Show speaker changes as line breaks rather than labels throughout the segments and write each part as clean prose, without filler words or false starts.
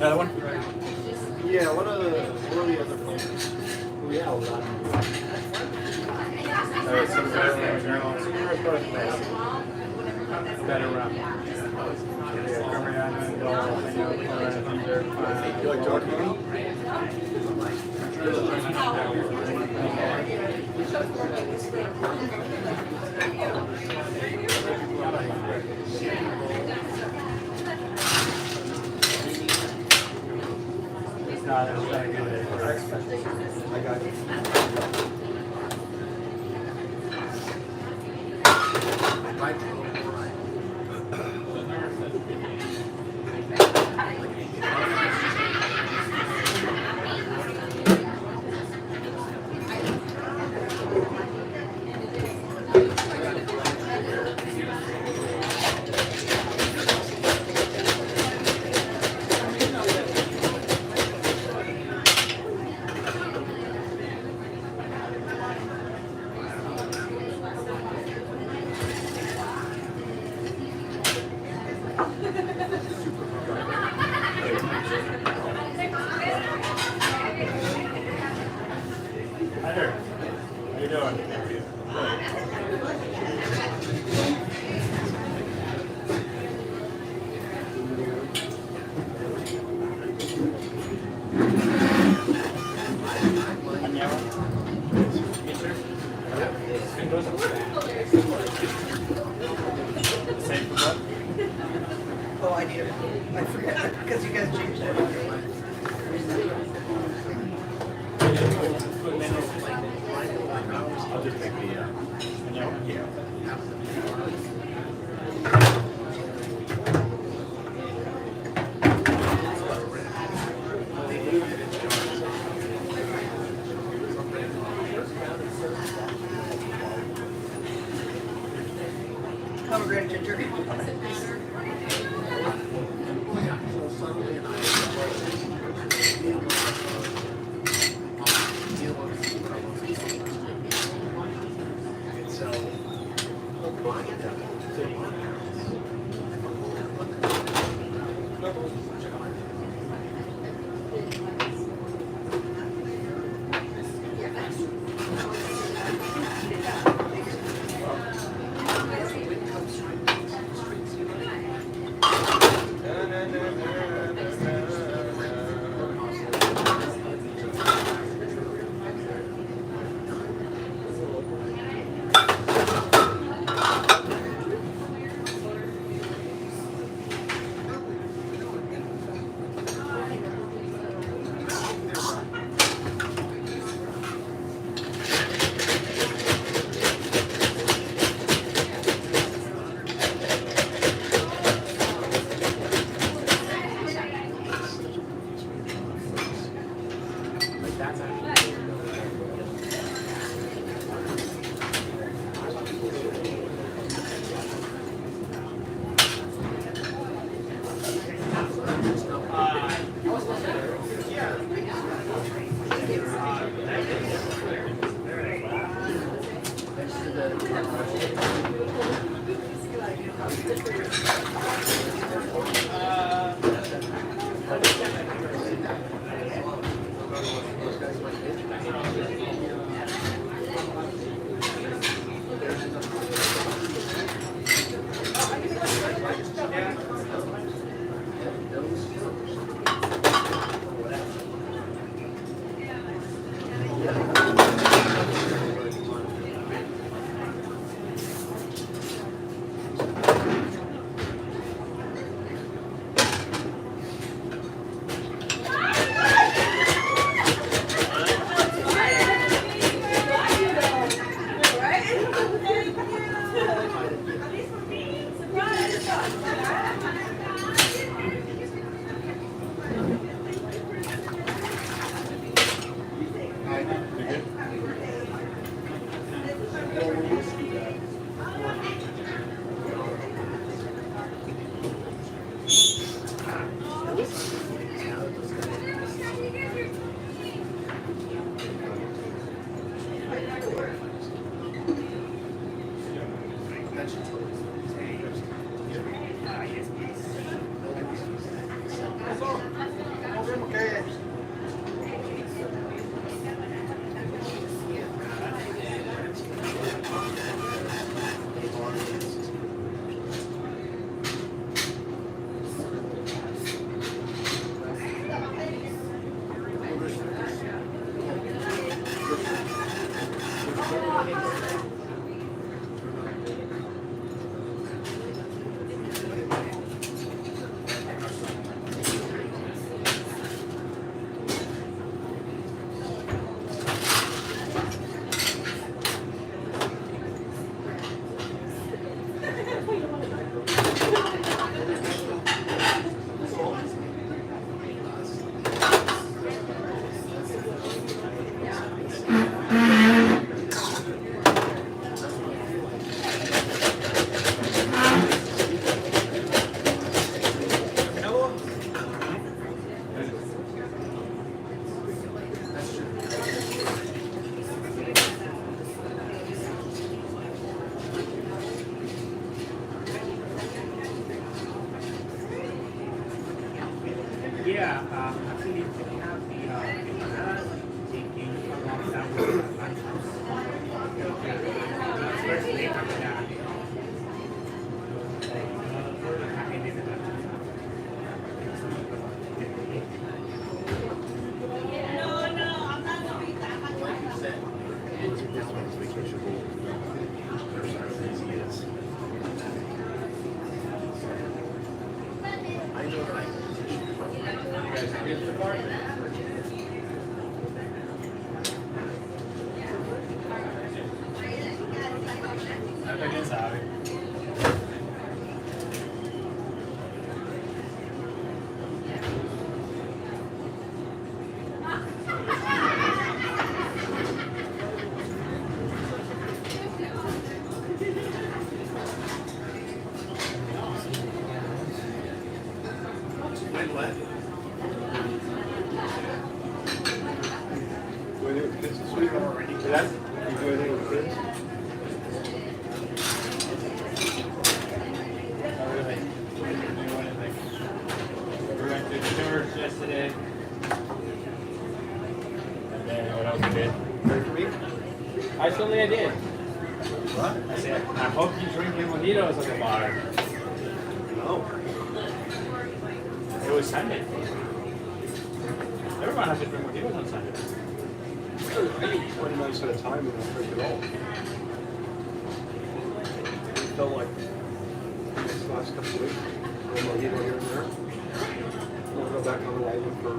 Another one?
Yeah, what are the other flavors? We have a lot. Alright, so better rum. You like dark rum?
No, that's very good.
I got it.
Hi there. How you doing?
Oh, I need it. I forgot because you guys changed it.
I'll just take the yeah.
Pomegranate ginger.
Yeah, actually, they have the empanadas, taking along that with nachos. First later than that.
Like you said, this one's vacation bowl. There's not as easy as. I know right. You guys have been to the park?
Hasta quién sabe.
When what?
Do anything with kids this week?
That's
You do anything with kids?
Not really. We didn't do anything. We went to the church yesterday. And then what else we did?
ready for me?
Actually, I did.
What?
I said, I hope you drinking mojitos at the bar.
No.
It was Sunday. Everyone has to drink mojitos on Sunday.
I do 20 minutes at a time and don't drink at all. It felt like these last couple of weeks, a mojito here and there. I'll go back on the island for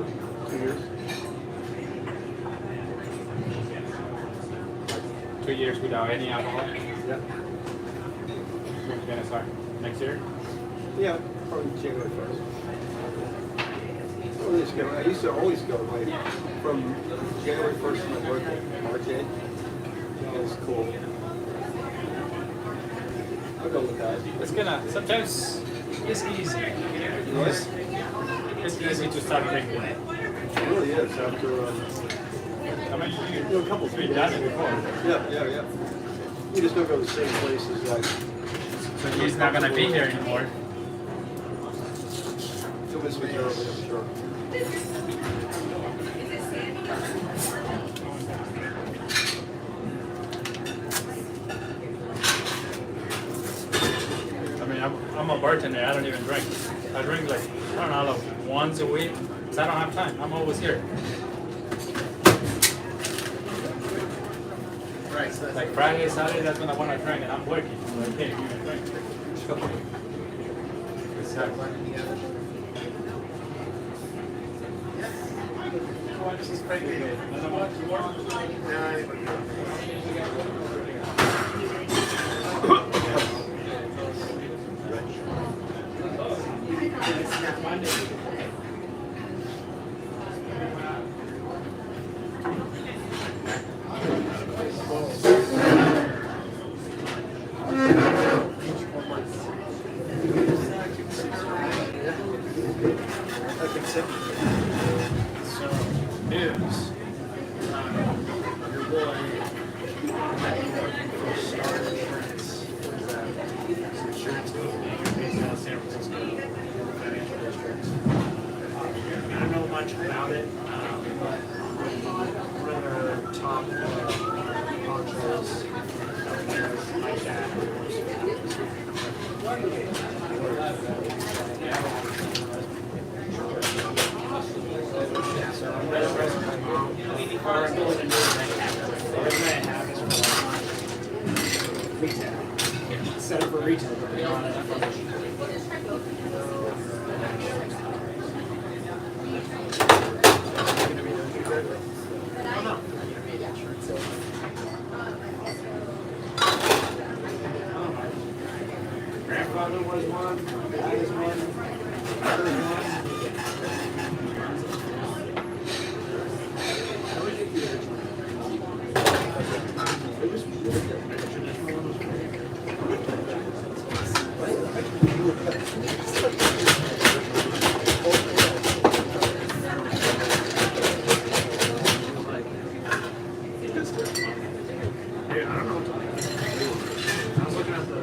2 years.
2 years without any alcohol.
Yeah.
When's it gonna start? Next year?
Yeah, probably January 1st. I used to always go like from January 1st to my birthday, March 8th. That was cool. I'll go with that.
It's gonna, sometimes it's easy. It's easy to start drinking.
It really is after
I mean,
do a couple
you've done it before.
yeah. You just don't go to the same places like
So he's not gonna be here anymore.
you'll miss me terribly, I'm sure.
I mean, I'm a bartender. I don't even drink. I drink like, I don't know, like once a week. Because I don't have time. I'm always here.
Right, so that's
Like Friday, Saturday, that's when I want to drink, and I'm working. So I can't even drink.
blending together.
This is crazy. Another one? You want?
I think so. So, news. Your boy, Star Insurance, it's an insurance company based out of San Francisco, financial district. I don't know much about it, but one of their top honchos out there is my dad. Yeah, so I'm going to resume my mom. Or I'm going to do it. The resume I have is for retail. Set up for retail, but they don't have Grandfather was one, dad is one, brother is one. Dude, I don't know what to think. I was looking at the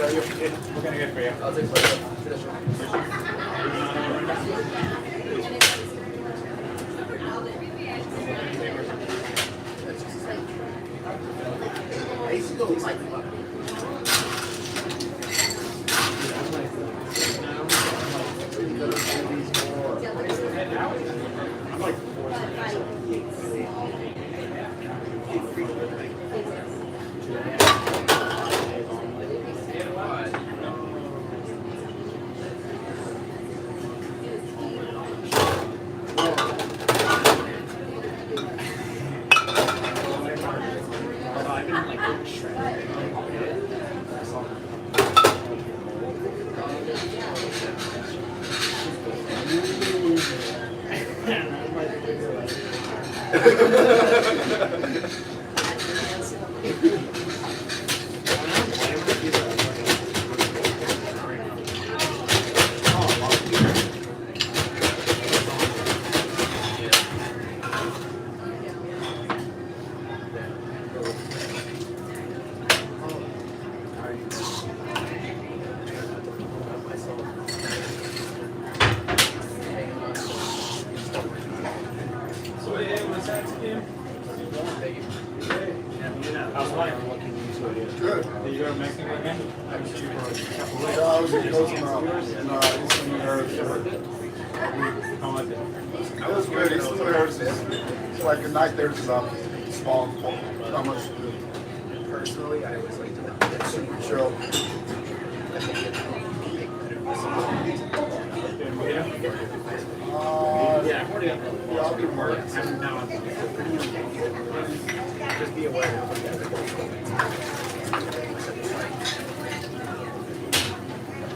are you? What can I get for you?
I'll take traditional. I used to go like I'm like
How's life?
Good.
Did you go to Mexico again?
I was in Cozumel in Eastern America.
How was it?
That was good. Eastern America is like a night there's about small, not much to do.
personally, I always like to
It's super chill.
Yeah, I've already got
Yeah, I'll be working.
I'm now just be aware of what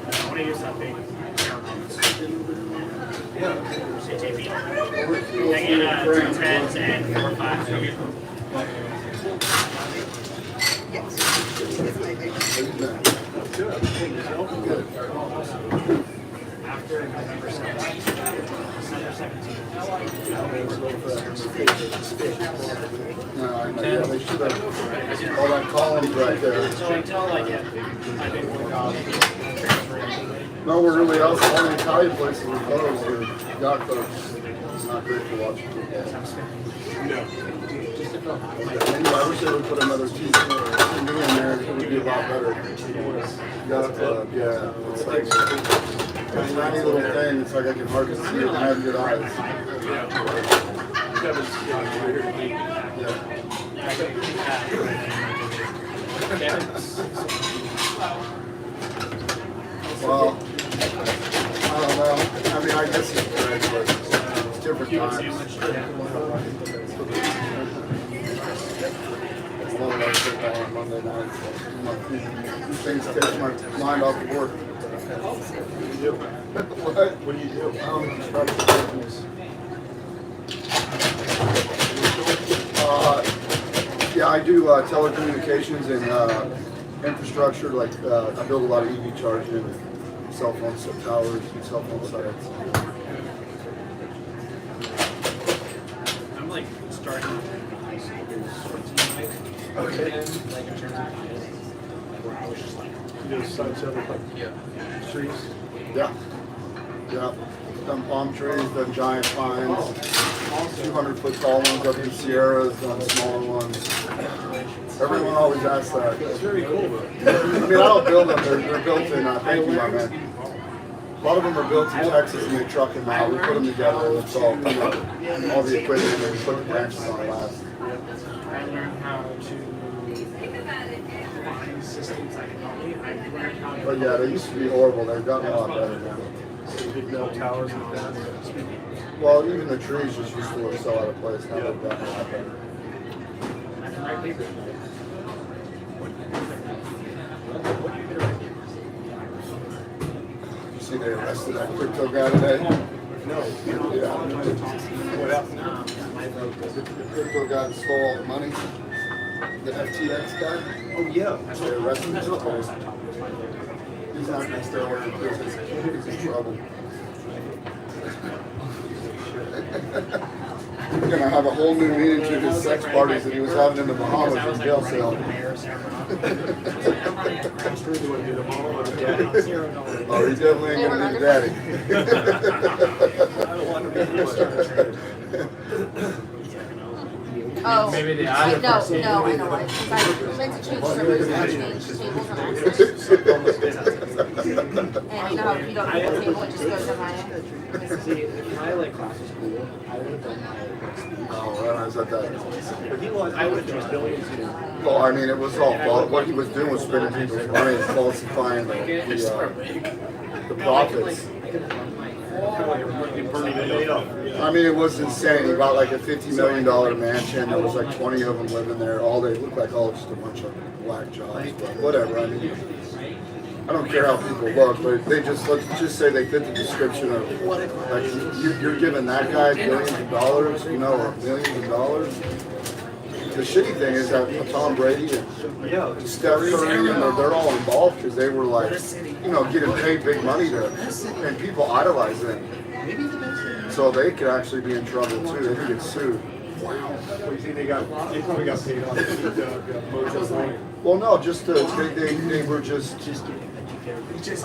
I want to use that big CTV. I get 2 10s and 4 5s.
Yes. It's my favorite.
After November 17th.
No, yeah, they should have all that columns right there.
So until I get, I think we're
No, we're really out. All the Italian places are closed. Or got closed. It's not great for watching football. I wish they would put another TV in there. It would be a lot better. Got yeah. It's like a tiny little thing. It's like I can hardly see it and I have good eyes. Yeah. Well, I don't know. I mean, I guess it's good, but it's different times. I love that football on Monday night. These things take my mind off of work. What? What do you do? Yeah, I do telecommunications and infrastructure. Like I build a lot of EV charging, cell phone towers, and cell phone sites.
I'm like starting
Okay.
like in terms of where I was just like,
Trees.
Yeah. Yeah. Done palm trees, done giant pines, 200-foot tall ones up in Sierras, done smaller ones. Everyone always asks that.
It's very cool, though.
I mean, I don't build them, they're built in, thank you, my man. A lot of them are built in Texas and they truck them out. We put them together and it's all, all the equipment and we put the branches on last.
I learned how to find systems that can help me. I learned how to.
But yeah, they used to be horrible. They've gotten a lot better now.
Big metal towers and that.
Well, even the trees just used to look so out of place. Now they've gotten a lot better.
I can write papers.
You see they arrested that crypto guy today?
No.
Yeah.
What happened?
The crypto guy that stole all the money. The FTX guy.
Oh, yeah.
They arrested him today. He's not going to stay away from business. He's in trouble. We're gonna have a whole new meaning to his sex parties that he was having in the Bahamas
I was
in
like,
jail
looking
cell.
at the mayor of San Bernardino.
Really want to do the model or the
Oh, he definitely ain't gonna be the daddy.
I don't want to be the
Oh,
Maybe the
I
other
know,
person.
no, I know, right? Because I meant to change servers and change tables and access. And you know how if you don't need a table, it just goes to my.
See, if my like class was cool, I would have done my
Oh, when I was at that.
But he was, I would have just billions in.
Well, I mean, it was all fault. What he was doing was spending people's money and falsifying the profits. I mean, it was insane. He bought like a $50 million mansion. There was like 20 of them living there. All they looked like all just a bunch of black jobs, but whatever. I mean, I don't care how people look, but they just let's just say they fit the description of like you're giving that guy billions of dollars, you know, or millions of dollars. The shitty thing is that Tom Brady and Steph Curry and they're all involved because they were like, you know, getting paid big money to, and people idolize them. So they could actually be in trouble too. They could get sued.
Wow. You think they probably got paid off Mojito Monday.
Well, no, just they were just.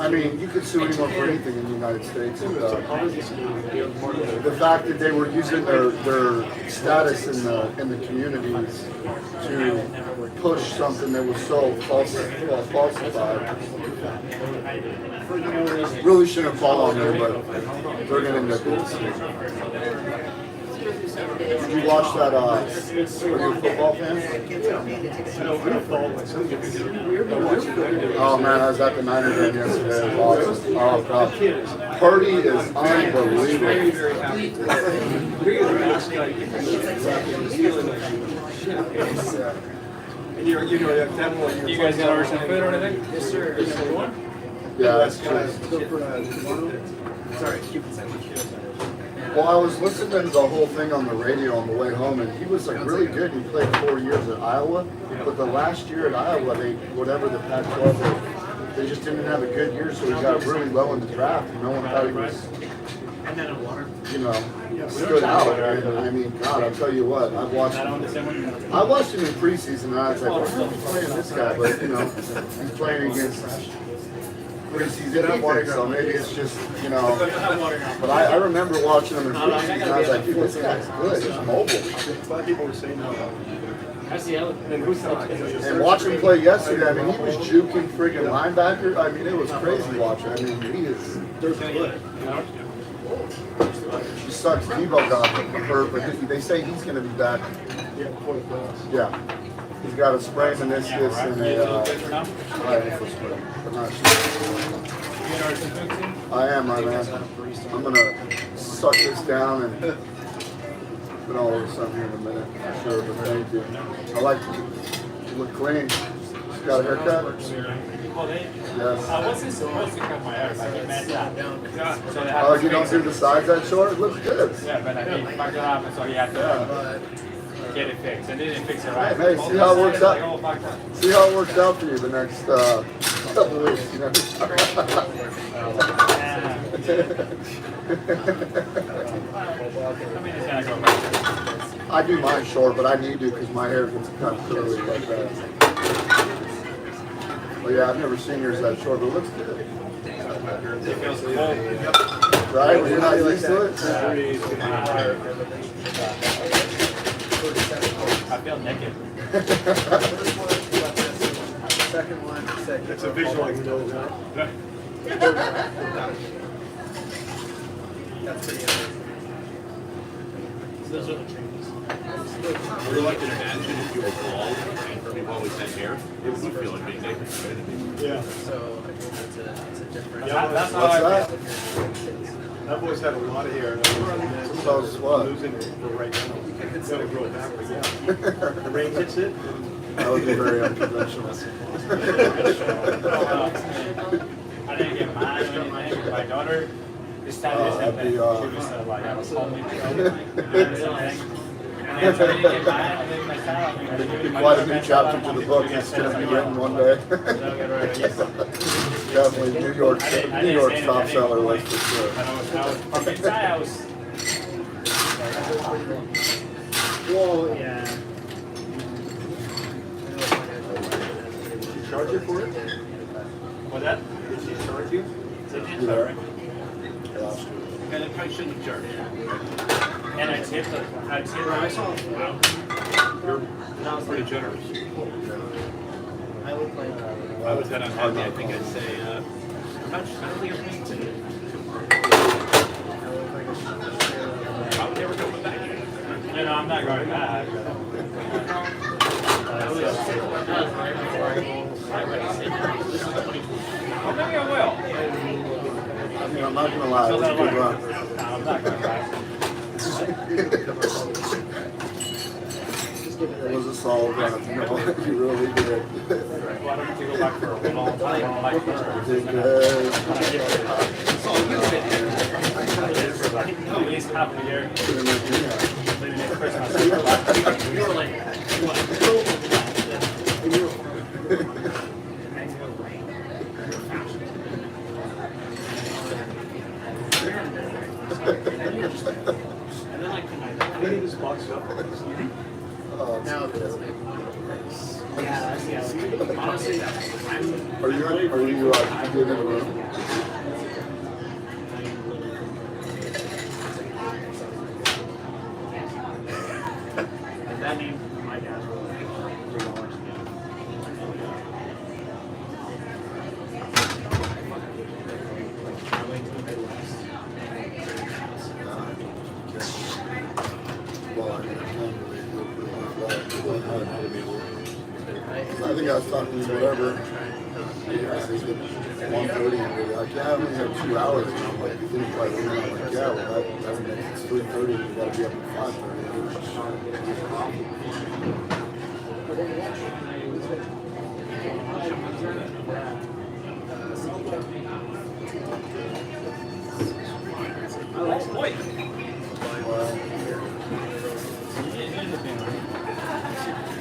I mean, you could sue anyone for anything in the United States. And, the fact that they were using their status in the communities to push something that was so falsified. Really shouldn't fall on them, but they're gonna end up getting sued. Did you watch that? Are you a football fan? Oh man, I was at the Niners game yesterday. It was awesome. Oh god, Purdy is unbelievable.
You guys got over some food or anything? Yes, sir.
Yeah, that's true.
Sorry, keep it sandwich.
Well, I was listening to the whole thing on the radio on the way home, and he was like really good. He played 4 years at Iowa, but the last year at Iowa, whatever the Pac-12, they just didn't have a good year, so he got really low in the draft. And no one thought he was, you know, stood out. And I mean, God, I'll tell you what, I watched him in preseason, and I was like, why are we playing this guy? But you know, he's playing against preseason defense, so maybe it's just, you know. But I remember watching him in preseason, and I was like, dude, this guy's good. He's mobile.
A lot of people were saying
And watching him play yesterday, I mean, he was juking friggin' linebacker. I mean, it was crazy watching. I mean, he is. He sucks. Debo got hurt, but they say he's going to be back. Yeah. He's got a sprained meniscus and a ankle sprain. I'm not sure. I am, my man. I'm going to suck this down and put all over something here in a minute. Sure, but thank you. I like you. You look clean. Just got a haircut? Yes.
I wasn't supposed to cut my hair, but I messed up. So they had
Oh,
to
you don't
fix
do the sides that short? It looks good.
Yeah, but I mean, fucked it up, and so he had to get it fixed, and they didn't fix it right.
Hey, see how it works
Like,
out.
oh, fucked up.
See how it works out for you the next couple weeks. You know?
I mean, it's gonna go back.
I do mine short, but I need to because my hair gets kind of curly like that. Well, yeah, I've never seen yours that short, but it looks good.
It feels cold.
Right? When you're not used to it?
I feel naked.
Second one, second.
it's a visual I can go with.
That's pretty good.
Those are the changes.
Or like can imagine if you were bald and for people always had hair, it would feel like being naked.
Yeah.
So I think it's a different.
That's how
What's
I
that?
That boy's had a lot of hair.
So is what?
Losing it for right now. It's gonna grow back, but yeah. The rain hits it.
That would be very unconventional.
I didn't get mine or anything. My daughter, this time she was like, I was homely. And so I didn't get mine, and then my son,
Quite a new chapter to the book that's going to be written one day. Definitely New York top seller list for sure.
From inside, I was
Well, yeah.
Did she charge you for it?
What's that?
Did she charge you?
It's an
You
info,
there?
right?
Yeah.
And they probably shouldn't have charged you.
And I tipped it. I tipped
Bro, I saw.
You're pretty generous.
I look like.
I was that unhappy, I think I'd say, I don't think I'm paying attention. I would never come back here.
You know, I'm not going back. Well, maybe I will.
I mean, I'm not gonna lie, it was a good run.
No, I'm not going back.
It was a solid run, you know, you really did.
Well, I don't have to go back for a long time. I don't like
You did good.
I did for like at least half a year. Leaving at Christmas.
You were like,
And then
How many of these boxed up?
Oh,
no, it doesn't. Yeah, yeah. Honestly, I'm.
Are you getting in the room?
That name, my dad's really $3. I went to the Midwest.
Well, I mean, I can't I think I was talking to whatever. Yeah, I think it's 1:30 and they're like, yeah, we have 2 hours. And I'm like, you didn't quite leave. I'm like, yeah, well, that makes it 3:30 and you gotta be up at 5:30.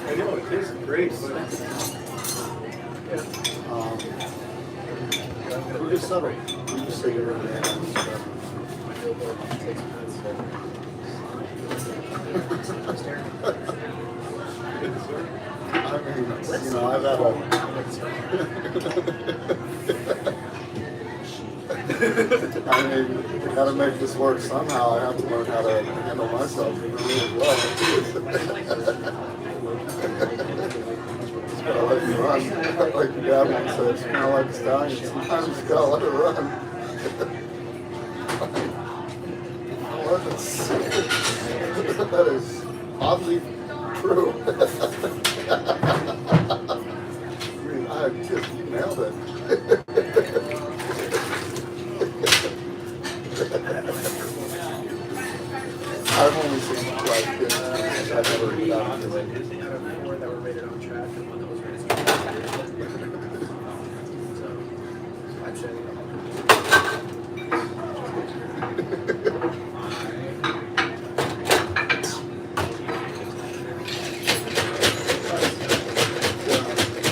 I know, it tastes great, but
We just settled. We just say you're in the I mean, you know, I've had I mean, I gotta make this work somehow. I have to learn how to handle myself really well. Just gotta let you run. Like your dad once said, it's kind of like a stallion. Sometimes you gotta let it run. What? That is oddly true. I mean, you nailed it. I've only seen like this. I've never read out of it.
Out of 4 that were rated on track and 1 that was rated so, I'd say.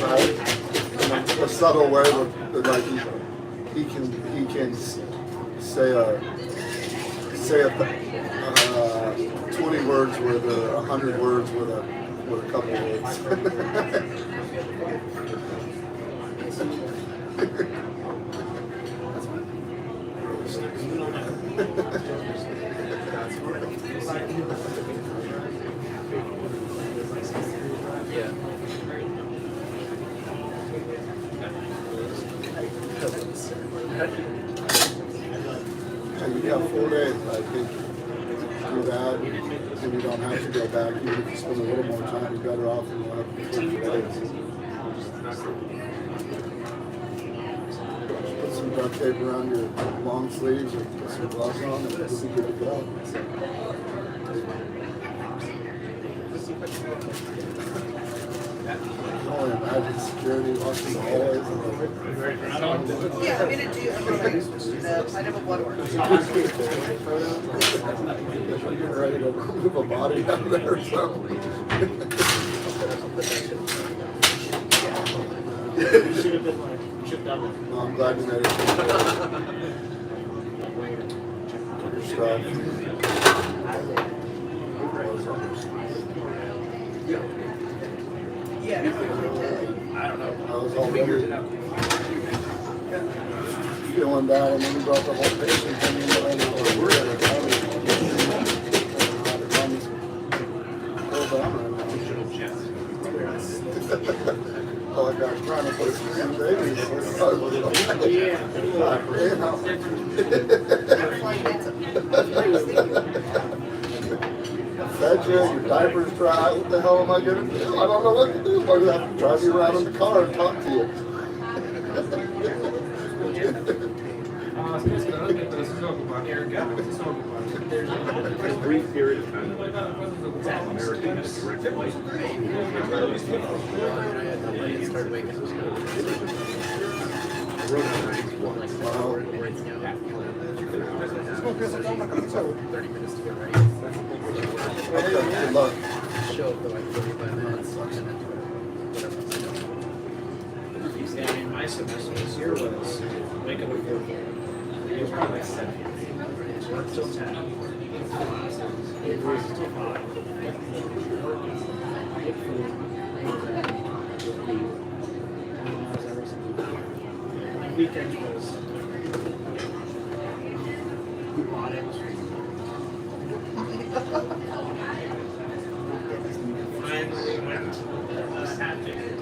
Right? A subtle way that like he can say a 20 words with 100 words with a couple words. Yeah, you got 4 days, I think. Do that, and you don't have to go back. Even if you spend a little more time, you're better off than you have 4 days. Put some duct tape around your long sleeves or put some gloves on and you'll be good to go. I can only imagine security watching the hallways and
Yeah, I mean, it do, I never blood work.
you're ready to move a body out of there or something.
You should have been like, you should have done it.
No, I'm glad you made it. Your stuff.
Yeah.
I don't know.
I was all feeling bad, and then he brought the whole patient thing in, but I didn't know we're gonna tell me. Oh, I got trying to put some babies. Fed you, your diapers dry. What the hell am I gonna do? I don't know what to do. I'm gonna have to drive you around in the car and talk to you.
For a brief period of time, American has corrected life.
Good luck.
Yeah, I mean, my semester this year was wake up at 4. It was probably like 7. Work till 10. It was till 5. Get food. And weekends was we bought it. Finally went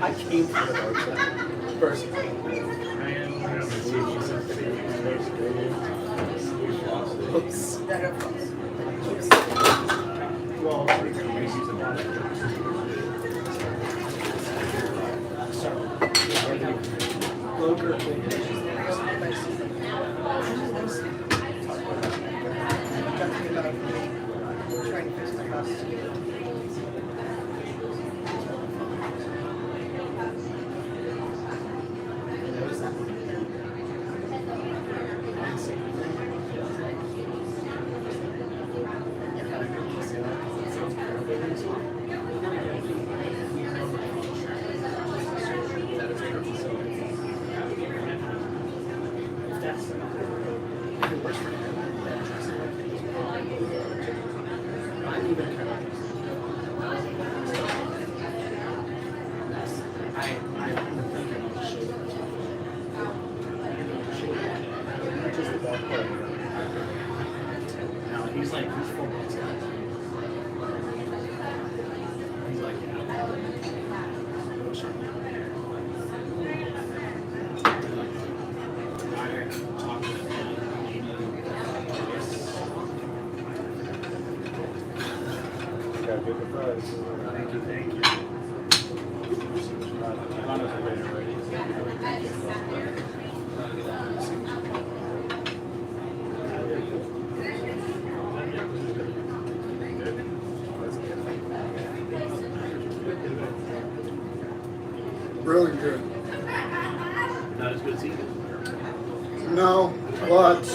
I came from the dark side. Personally. Oops.
Well, so, Loker,
Trying to fix my house.
He's like, he's 4 months out. He's like, yeah. I talked to him.
Gotta get the fries.
Thank you, thank you.
Really good.
Not as good as he did.
No, but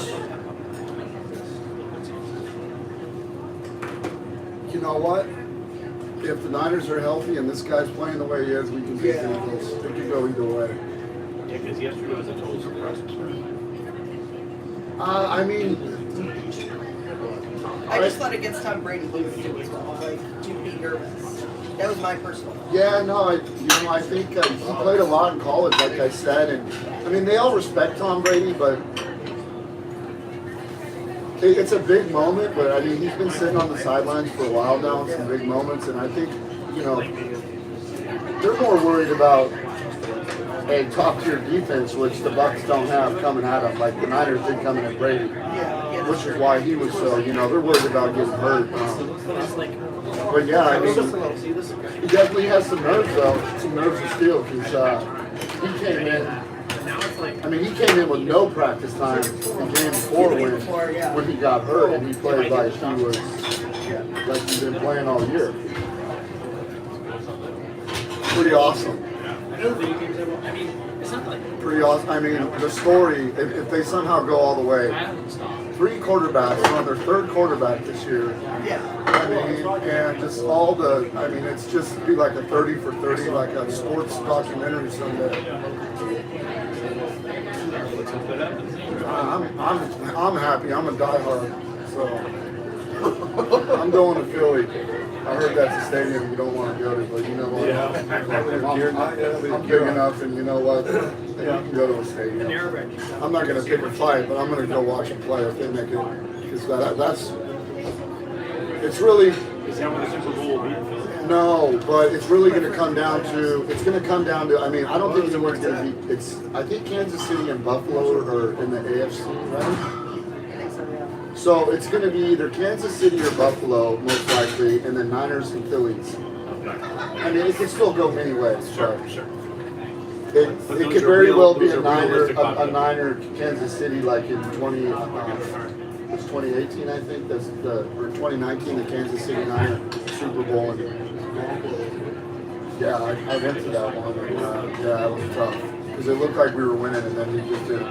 you know what? If the Niners are healthy and this guy's playing the way he is, we can beat the Eagles. It could go either way.
Yeah, because yesterday was a total surprise.
I mean,
I just thought against Tom Brady he would do as well, like to be nervous. That was my personal.
yeah, no, I think he played a lot in college, like I said, and I mean they all respect Tom Brady, but it's a big moment. But I mean he's been sitting on the sidelines for a while now in some big moments, and I think they're more worried about a top-tier defense, which the Bucs don't have coming at them, like the Niners did coming at Brady, which is why he was so, they're worried about getting hurt. But yeah, I mean, he definitely has some nerves though, some nerves of steel, because he came in. I mean, he came in with no practice time in game 4 when he got hurt, and he played like he's been playing all year. Pretty awesome. Pretty awesome. I mean, the story, if they somehow go all the way, 3 quarterbacks, on their 3rd quarterback this year.
Yeah.
I mean, and just it's just be like a 30 for 30, like a sports documentary someday. I'm happy. I'm a diehard, so I'm going to Philly. I heard that's a stadium you don't want to go to, but you know what?
Yeah.
I'm big enough, and you know what? You can go to a stadium. I'm not gonna pick a fight, but I'm gonna go watch them play if they make it, because that's. It's really.
Is that what the Super Bowl will be?
No, but it's really going to come down to. It's going to come down to. I mean, I don't think anyone's going to be. It's. I think Kansas City and Buffalo are in the AFC, right? So it's going to be either Kansas City or Buffalo, most likely, and then Niners and Phillies. I mean, it can still go many ways.
Sure.
It could very well be a Niner Kansas City like in 2018, I think. That's or 2019, the Kansas City Niner Super Bowl. Yeah, I went to that one. And, yeah, it was tough because it looked like we were winning, and then he just didn't.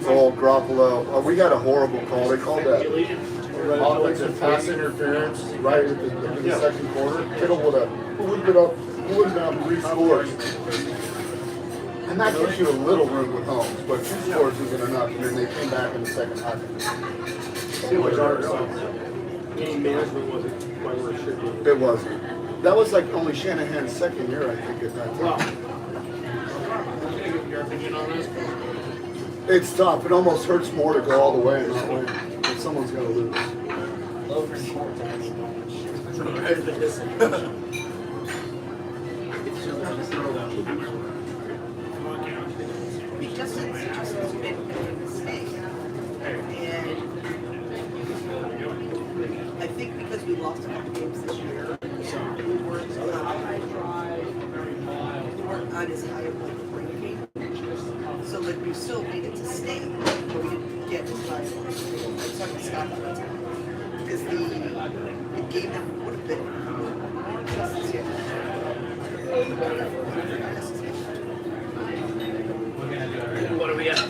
Oh, Garoppolo. We got a horrible call. They called that offensive pass interference right at the second quarter. Kittle would have been up 3 scores. And that gives you a little room with Holmes, but 2 scores isn't enough, and then they came back in the second half.
It was our game management wasn't quite where it should be.
It wasn't. That was like only Shanahan's second year, I think, at that time.
Your opinion on this?
It's tough. It almost hurts more to go all the way and not win. If someone's going to lose.
Justin's been a mistake. And I think because we lost a couple games this year, we weren't on as high of like a ranking. So like we still needed to stay, but we didn't get as high. I just have to stop at that time. Because the game that would have been Justin's here.
What do we have?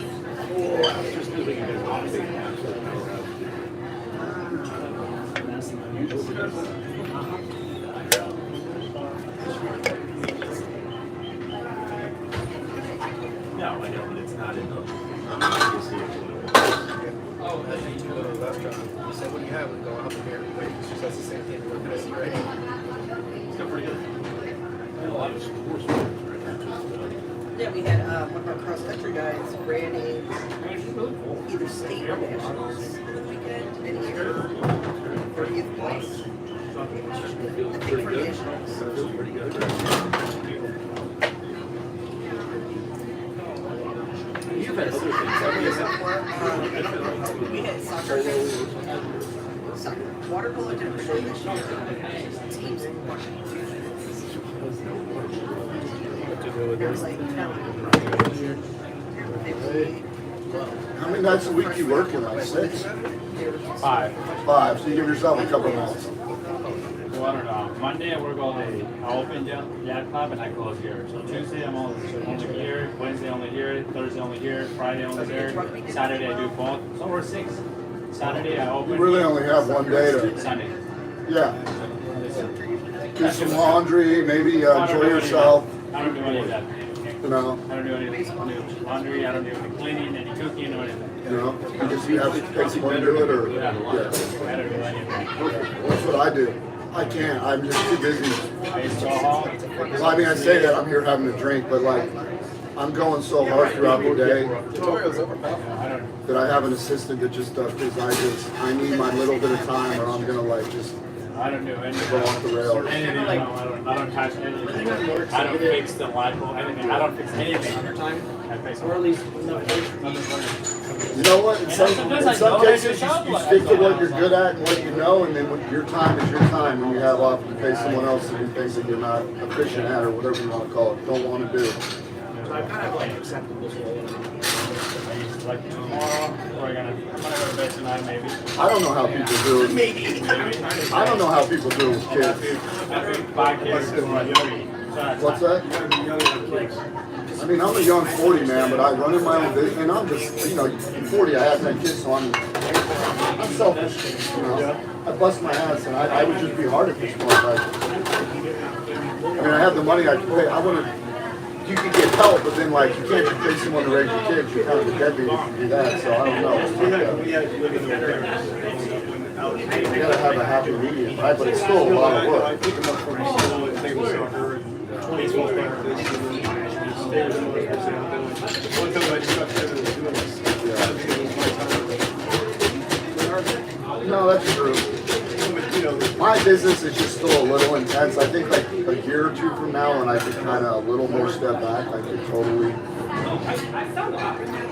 No, I know, but it's not in the.
Oh, I think you go to the restaurant. You said, what do you have? We go out there. Wait, it's just that's the same thing. We're gonna see right here.
It's got pretty good. A lot of sports.
Yeah, we had one of our cross country guys ran either state or nationals over the weekend, and he earned 30th place. I think for nationals.
Pretty good. You've had other things.
We had soccer, water polo did pretty good this year. Teams in Washington. There was like
How many nights a week you working? Like 6?
5.
5. So you give yourself a couple months.
Well, I don't know. Monday I work all day. I open yacht club and I close here. So Tuesday I'm only here. Wednesday only here. Thursday only here. Friday only here. Saturday I do both. So we're 6. Saturday I open.
You really only have one day to.
Sunday.
Yeah. Do some laundry, maybe enjoy yourself.
I don't do any of that.
You know.
I don't do any of this. I don't do laundry. I don't do any cleaning, any cooking, or anything.
You know. You just have to take someone to do it, or
Yeah. I don't do any of that.
That's what I do. I can't. I'm just too busy.
I used to go home.
Well, I mean, I say that I'm here having a drink, but like, I'm going so hard throughout the day
I don't.
that I have an assistant that just does because I need my little bit of time, or I'm gonna like just
I don't do anything.
go off the rails.
Anything, no, I don't touch anything. I don't fix the light bulb, anything. I don't fix anything. I fix
Or at least
You know what? In some cases, you stick to what you're good at and what you know, and then when your time is your time. When you have off, you pay someone else to do things that you're not efficient at, or whatever you want to call it, don't want to do.
So I kind of like accepted this role.
like tomorrow, I'm gonna go to bed tonight maybe.
I don't know how people do it.
Maybe.
I don't know how people do it with kids.
After 5 kids, it's like 3.
What's that? I mean, I'm a young 40 man, but I run in my own business, and I'm just, you know, 40, I have 10 kids, so I'm selfish, you know. I bust my ass, and I would just be hard at this point. I mean, I have the money I can pay. I want to, you can get help, but then, like, you can't just pay someone to raise your kids. You're kind of a deadbeat if you do that, so I don't know.
We had to live in the
You gotta have a happy medium, right? But it's still a lot of
I
work.
pick them up from school and take them to soccer and baseball practice and then stay with them for one time I just got together and doing this.
No, that's true.
You know,
My business is just still a little intense. I think like a year or two from now, when I could kind of a little more step back, I could totally.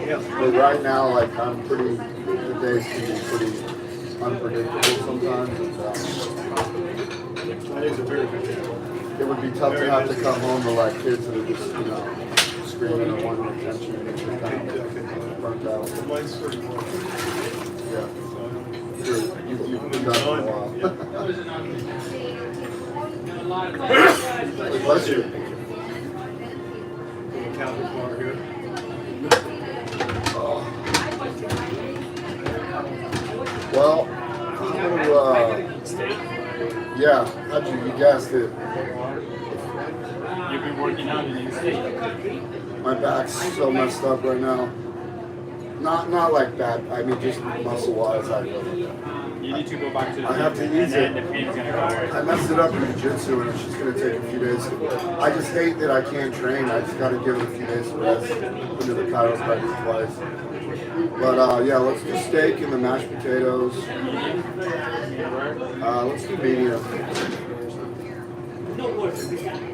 But right now, like I'm pretty. The days can be pretty unpredictable sometimes. And,
that is a very good job.
it would be tough to have to come home to like kids that are just screaming or wanting attention and just kind of burnt out.
Mine's 31.
Yeah. You've been done for a while. Bless you.
Little Catholic bar here.
Well, I'm gonna, yeah, you guessed it.
You've been working out in the state.
My back's so messed up right now. Not like that. I mean, just muscle wise.
You need to go back to the
I have to
gym,
ease
and then
it.
the pain's gonna go away.
I messed it up in jiu-jitsu and it's just gonna take a few days. I just hate that I can't train. I just gotta give it a few days to rest. Been to the chiropractor twice. But yeah, let's do steak and the mashed potatoes. Let's do medium.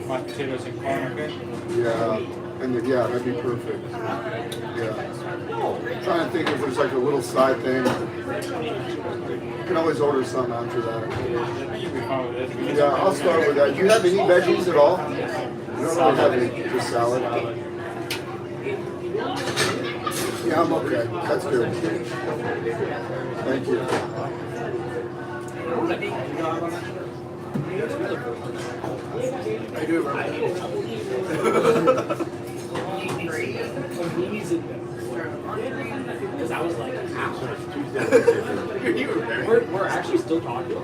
Mashed potatoes and corn, okay?
Yeah, and yeah, that'd be perfect. Yeah. I'm trying to think if there's like a little side thing. You can always order something after that.
You'll be fine with it.
Yeah, I'll start with that. Do you have any veggies at all? You don't really have any, just salad? Yeah, I'm okay. That's good. Thank you.
I do it right
Because I was like, we're actually still talking.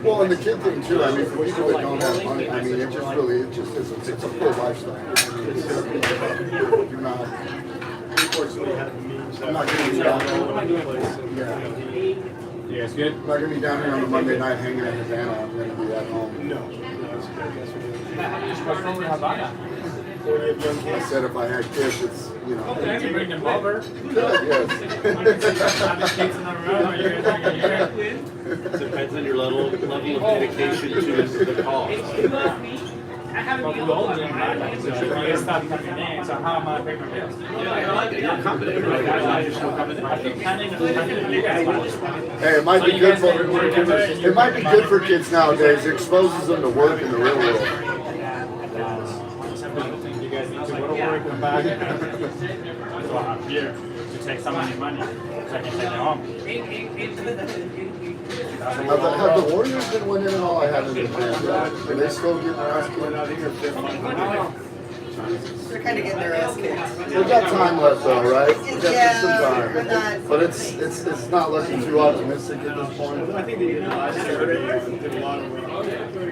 Well, and the kid thing too, I mean, for people that don't have money, I mean, it just really, it just is, it's a full lifestyle. You're not,
Unfortunately, I had meetings.
I'm not gonna be down
all over the
there.
place.
Yeah.
You guys good?
I'm not gonna be down here on a Monday night hanging in Havana, I'm gonna be at home.
No, that's good. That's what
What's wrong with Havana?
Or you have young
I
kids.
said if I had kids, it's, you know.
Okay, you bring them over.
Good, yes.
Have the kids in the room, or you're here.
Depends on your level of dedication to the cause.
But we're all doing that, like, so if you guys start coming in, so how am I paying my bills?
Yeah, I like it. You're confident.
I can't even you guys watch.
Hey, it might be good for, it might be good for kids nowadays, it exposes them to work in the real world.
Some people think you guys need to go to work, come back. So I'm here to take some of your money, so I can take it home.
Have the Warriors been winning and all? I haven't been playing. Are they still getting their ass
We're not here. They're fine.
They're kind of getting their ass kicked.
We've got time left though, right? We've got just some
We're
time.
not.
But it's not looking too optimistic at this point.
I think they did last Saturday. Did a lot of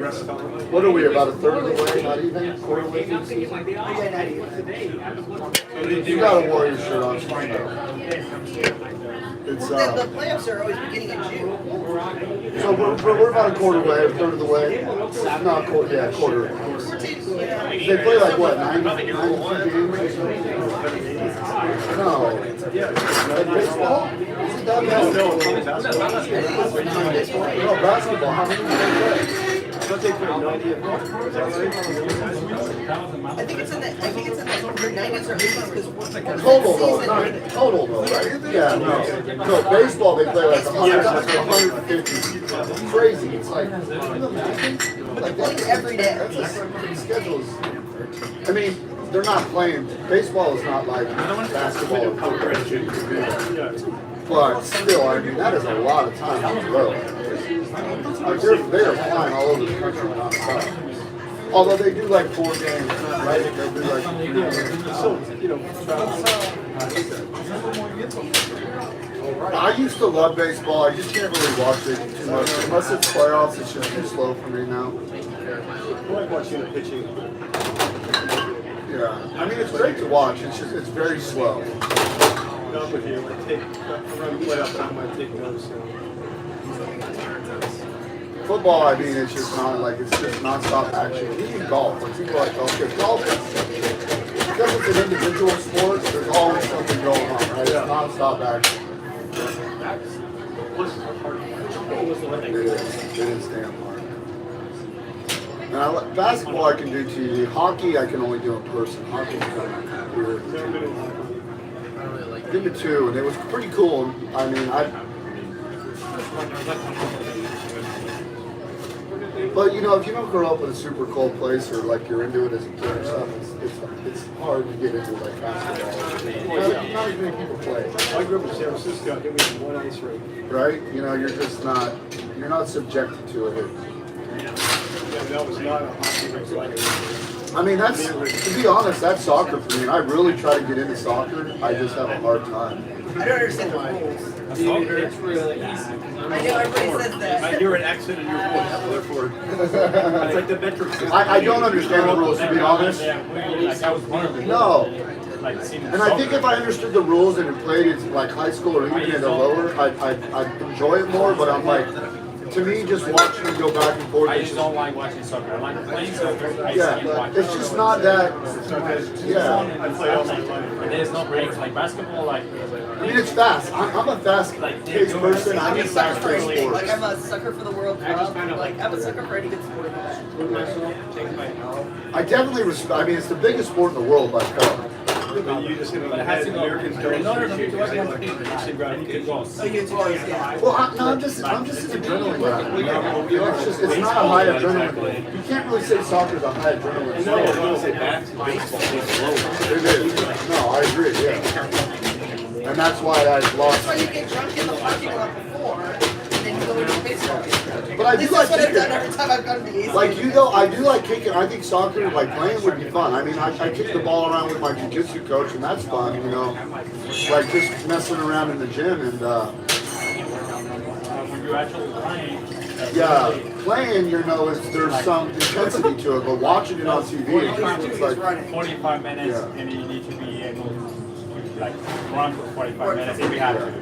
rest time.
What are we, about a third of the way? Not even? Quarter way through the season? You got a Warriors shirt on, so I know. It's
The playoffs are always beginning in June.
so we're about a quarter way, a third of the way. Not quarter, yeah, quarter. They play like what, 92 games or something? No. Like baseball? Is it that bad?
No, basketball.
No, basketball. How many do they play?
Don't they play 90 at home? Is that right?
I think it's in the 90s or 80s because
Total though, not total though, right? Yeah, no. No, baseball they play like 150. It's crazy. It's like, can you imagine? Like that's
every day.
That's a schedule. I mean, they're not playing. Baseball is not like basketball or football. But still, I mean, that is a lot of time on the road. Like they are flying all over the country nonstop. Although they do like 4 games, right? They do like 3 games.
So, you know,
I used to love baseball. I just can't really watch it too much. Unless it's playoffs, it's just too slow for me now.
I like watching the pitching.
Yeah. I mean, it's great to watch. It's just, it's very slow.
Not with you. I take, around the playoff time, I take those.
Football, I mean, it's just not like it's just nonstop action. Even golf, when people are like, okay, golf is because it's an individual sport. There's always something going on, right? It's nonstop action. It is damn hard. Now, basketball I can do TV. Hockey I can only do in person. Hockey's kind of weird. I've been to two, and it was pretty cool. I mean, but you know, if you don't grow up in a super cold place or like you're into it as a kid or something, it's hard to get into like basketball. Not as many people play.
I grew up in San Francisco. I think we had one ice rink.
Right? You know, you're not subjected to it.
Yeah, that was not a hockey rink like it.
I mean, that's, to be honest, that's soccer for me. And I really try to get into soccer. I just have a hard time.
I don't understand the rules.
It's really easy.
I know everybody says that.
You're an exit and you're going therefore. It's like the metric system.
I don't understand the rules, to be honest. No. And I think if I understood the rules and had played it like high school or even at a lower, I'd enjoy it more. But I'm like, to me, just watching it go back and forth.
I just don't like watching soccer. I like playing soccer. I
Yeah,
just can't watch
it's just not that. Yeah.
I play all the time. There's no breaks. Like basketball, like.
I mean, it's fast. I'm a fast-paced person. I'm a fast-paced sport.
Like I'm a sucker for the World Cup. Like I'm a sucker for any good sport.
I definitely respect. I mean, it's the biggest sport in the world by far.
But you just hit on the head. Americans don't appreciate like instant gratification.
Oh, you do, yeah.
Well, I'm just an adrenaline guy. It's not a high adrenaline. You can't really say soccer's a high adrenaline
No, I was
sport.
going to say baseball is slow.
It is. No, I agree. Yeah. And that's why I
That's
lost.
why you get drunk in the parking lot before, and then you go into baseball.
But I do
This
like
is what I've done
kicking.
every time I've gone to the
Like you though, I do like kicking. I think soccer, like playing, would be fun. I mean, I kick the ball around with my jiu-jitsu coach, and that's fun. You know, like just messing around in the gym and.
When you're actually playing.
Yeah, playing, you know, there's some intensity to it, but watching it on TV, it's like
45 minutes,
Yeah.
and you need to be able to like run for 45 minutes if you have to.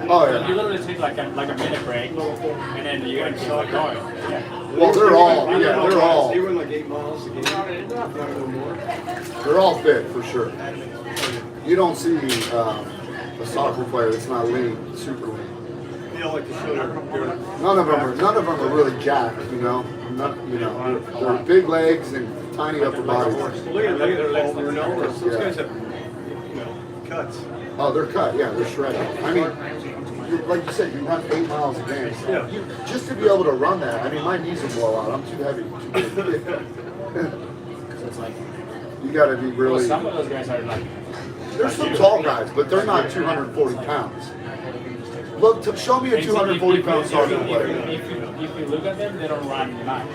Oh
You
yeah.
literally take like a minute break, and then you gotta keep it going. Yeah.
Well, they're all
They run like 8 miles a game, not no more.
they're all fit for sure. You don't see a soccer player that's not lean, super lean.
They all like to show their
None of them are really jacked, you know. They're big legs and tiny upper bodies.
Look at their legs. Those guys have, cuts.
Oh, they're cut. Yeah, they're shredded. I mean, like you said, you run 8 miles a day. So
Yeah.
just to be able to run that, I mean, my knees will blow out. I'm too heavy.
So it's like,
You got to be
well,
really.
some of those guys are like.
There's some tall guys, but they're not 240 pounds. Look, show me a 240 pound soccer player.
If you look at them, they don't run much.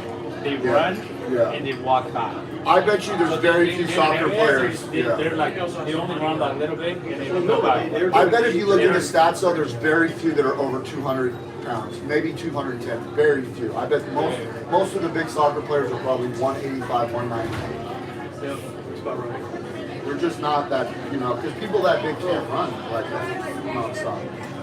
They
Yeah.
run
Yeah.
and they walk back.
I bet you there's very few soccer players.
They're
Yeah.
like, they only run a little bit and they go back.
I bet if you look at the stats, though, there's very few that are over 200 pounds, maybe 210. Very few. I bet most of the big soccer players are probably 185, 190.
Yeah, that's about right.
We're just not that, you know, because people that big can't run like that nonstop.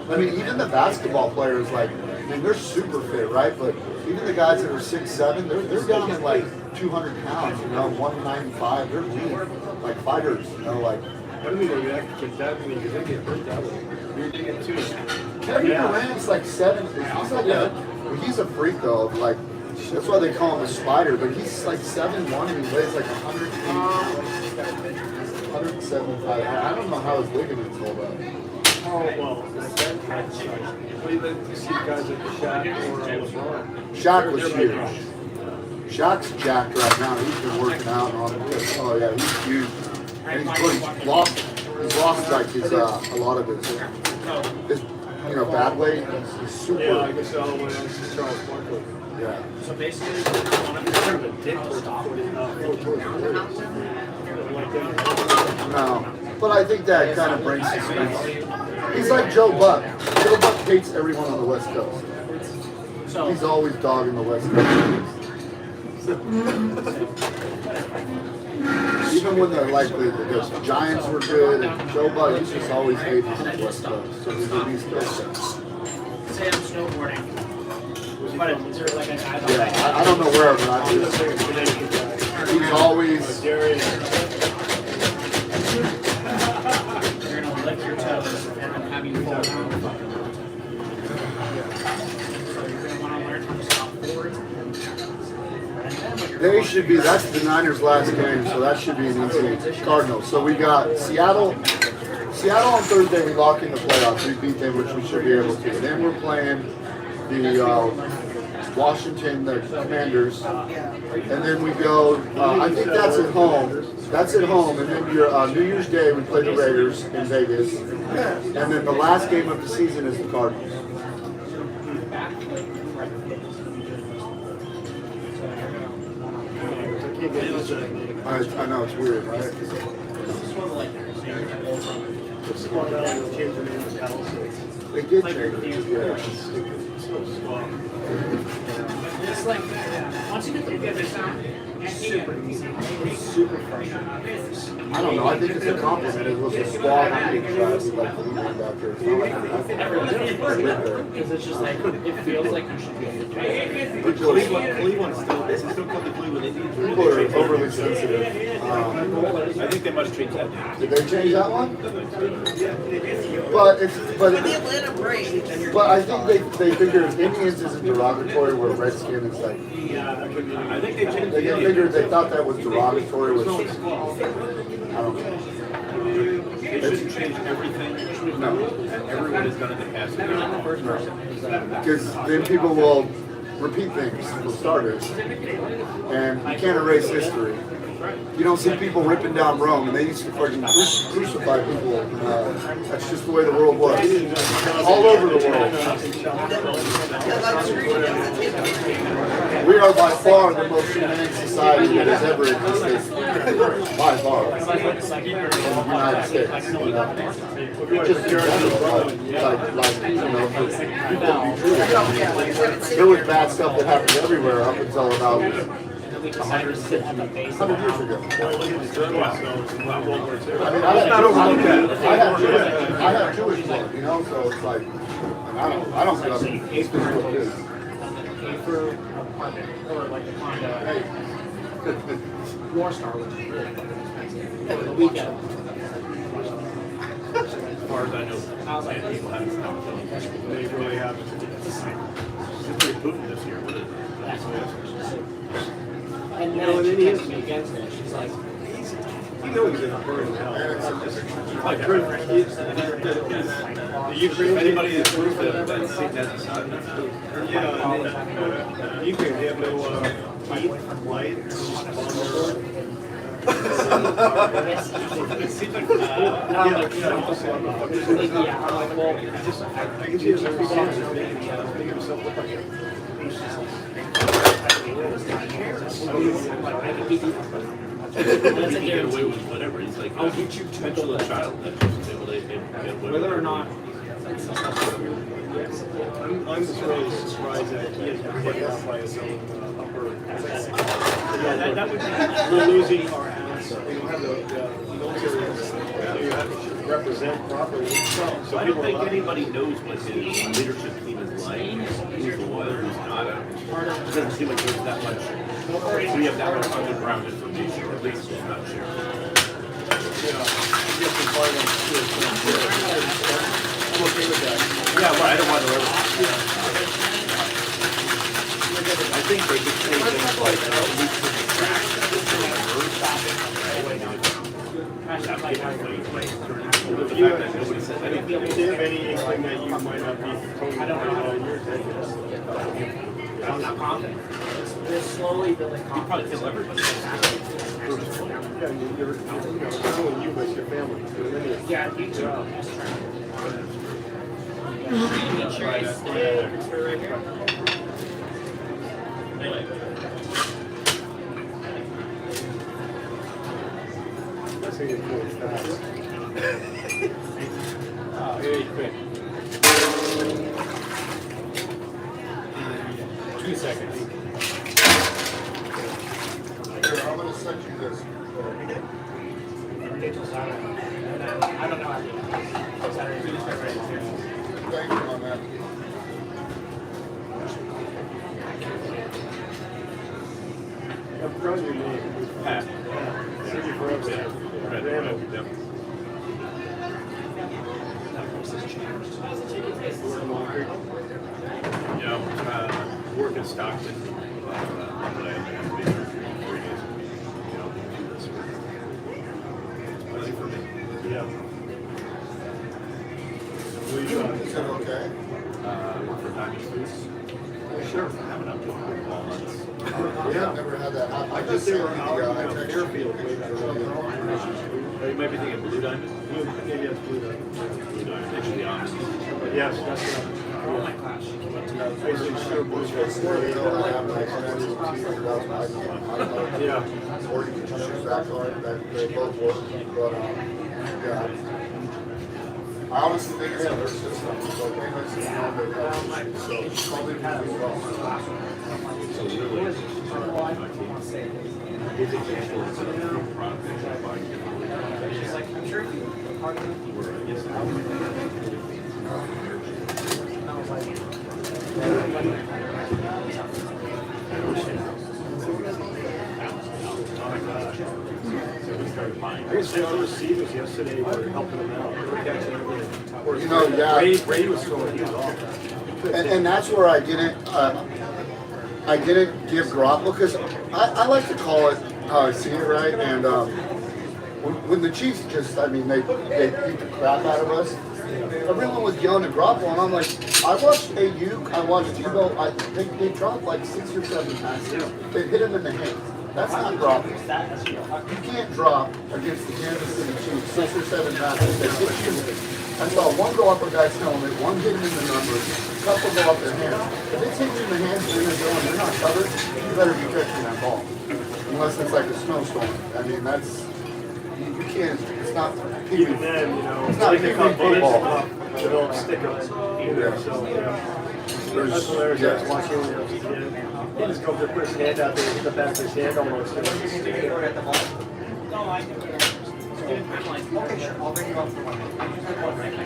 I mean, even the basketball players, like, I mean, they're super fit, right? But even the guys that are 6'7", they're down to like 200 pounds, you know, 195. They're lean, like fighters, you know, like.
I don't even react to that many because they get hurt that way. You're digging too.
Kevin Durant's like 7. He's a freak though. Like, that's why they call him a spider. But he's like 7'1" and he weighs like 175. I don't know how his ligaments hold up.
Oh, well, what do you see guys like Shaq or LeBron?
Shaq was huge. Shaq's jacked right now. He's been working out on it. Oh yeah, he's huge. And he's lost like his a lot of his bad weight. He's super.
Yeah, I guess all went on to Charles Barkley.
Yeah.
So basically,
He's kind of a dick towards
No, but I think that kind of brings suspense. He's like Joe Buck. Joe Buck hates everyone on the West Coast. He's always dogging the West Coast. Even when the Giants were good, and Joe Buck, he's just always hating on the West Coast. So he's the East Coast.
say I'm snowboarding.
But is there like a guy that
Yeah, I don't know where, but I just, he's always,
you're gonna lick your toes and then have you fall down? So you're gonna want to learn how to stop forward.
they should be, that's the Niners' last game, so that should be an easy Cardinals. So we got Seattle on Thursday, we lock in the playoffs. We beat them, which we should be able to. Then we're playing the Washington, the Commanders. And then we go, I think that's at home. That's at home. And then your New Year's Day, we play the Raiders in Vegas. And then the last game of the season is the Cardinals. I know, it's weird, right? They did change it, yeah.
It's like, once you get together, it's super easy. It's super frustrating.
I don't know, I think it's a compliment. It was a squad meeting, so I'd like to be named after. It's not like
Because it's just like, it feels like you should be able to do it.
Cleveland still, they still call the Cleveland Indians.
people are overly sensitive.
I think they must change that now.
Did they change that one? But it's,
With the Atlanta Braves.
but I think they figure Indians isn't derogatory, where Redskin is like.
I think they changed
They
the
figured they thought that was derogatory, which I don't know.
They shouldn't change everything.
No.
And everyone is going to pass it down.
Because then people will repeat things for starters, and you can't erase history. You don't see people ripping down Rome, and they used to fucking crucify people. That's just the way the world was. All over the world. We are by far the most humane society that has ever existed. By far. In the United States. You know. Just in general, like, you know, there was bad stuff that happened everywhere up until about 100 years ago. I mean, I have Jewish blood, you know, so it's like, I don't get up and it's just what it is.
Pay for an apartment or like a condo. War Star, which is really fucking expensive. For the weekend.
As far as I know,
I was like,
people haven't stopped killing. They really haven't. It's pretty Putin this year. What is it?
and then she texted me against it. She's like,
You know he's in a burning hell.
Like,
The Ukraine,
anybody that's proof that Satan has a son,
yeah, Ukraine, they have no heat, light, it's just vulnerable.
it seems like,
yeah, I'm like, well,
I can see his every day, making himself look like
he can get away with whatever. He's like,
I'll get you
potential a child that should be able to get away
whether or
with.
not.
I'm just really surprised that he has been put out by his own upper.
Yeah, that would be.
We're losing our ass. We don't have the military. You have to represent properly.
So I don't think anybody knows what his leadership team is like. Who's loyal, who's not. It doesn't seem like there's that much. We have that much underground information, at least it's not shared.
I'm okay with that.
Yeah, right. I don't want to ever. I think they could say things like, we should track the fact that nobody says anything.
Do you have any inkling that you might not be totally your intentions?
I'm not confident. They're slowly building
You probably
confidence.
kill everybody.
Yeah, you're not only you, but your family.
Yeah, you too. That's
That's how you're really fast.
Very quick. 2 seconds.
Here, I'm gonna send you this.
I don't know how to do it.
Thank you on that.
I'm proud of your name.
Pat.
See you forever.
Right,
Randall.
yep. Work in Stockton. But I have to be there 3 days a week. You know, do this. It's busy for me.
Yeah. Will you,
Is it okay?
Work for Diamond Foods.
sure.
I haven't updated walnuts.
Yeah, I've never had that.
I
I
thought
just
they
sent
were
you
out
the,
in
I texted
Fairfield way
you.
back then.
You might be thinking Blue Diamond.
Maybe that's Blue Diamond.
Blue Diamond, actually, honestly.
But yes, that's what
Oh my gosh.
I wasn't sure Blue Diamond.
I have my friends who that's my iPhone.
Yeah.
Or you can just use that card, that they both work, but, yeah. I honestly think it's a their system, so they must have known that, so probably really well.
So really, my team. His example is a fruit product that I buy.
She's like, I'm sure you.
Where I guess
I was like,
oh my gosh. So we started buying.
I guess the other receivers yesterday were helping them out. They were catching everything.
You know, yeah.
Ray was throwing, he was awful.
And that's where I didn't give Garoppolo, because I like to call it how I see it, right? And when the Chiefs just, I mean, they beat the crap out of us, everyone was yelling at Garoppolo, and I'm like, I watched Ayuk, I watched Tebow, they dropped like 6 or 7 passes. They hit him in the hand. That's not dropping. You can't drop against the Kansas City Chiefs 6 or 7 passes. They hit you. I saw one go up a guy's helmet, one hit him in the numbers, a couple go up their hands. If it's hitting you in the hands and you're going, you're not covered, you better be catching that ball. Unless it's like a snowstorm. I mean, that's, you can't, it's not,
Even then, you know,
It's not
they
even
come
football.
they don't stick them either,
Yeah.
so, yeah.
There's-
That's hilarious,
yeah.
I was watching when I was a kid. He just goes to put his hand out there, hit the back of his hand almost.
at the mall. No, I can get it. I'm like, okay, sure, I'll bring you up for one. I just had one right now.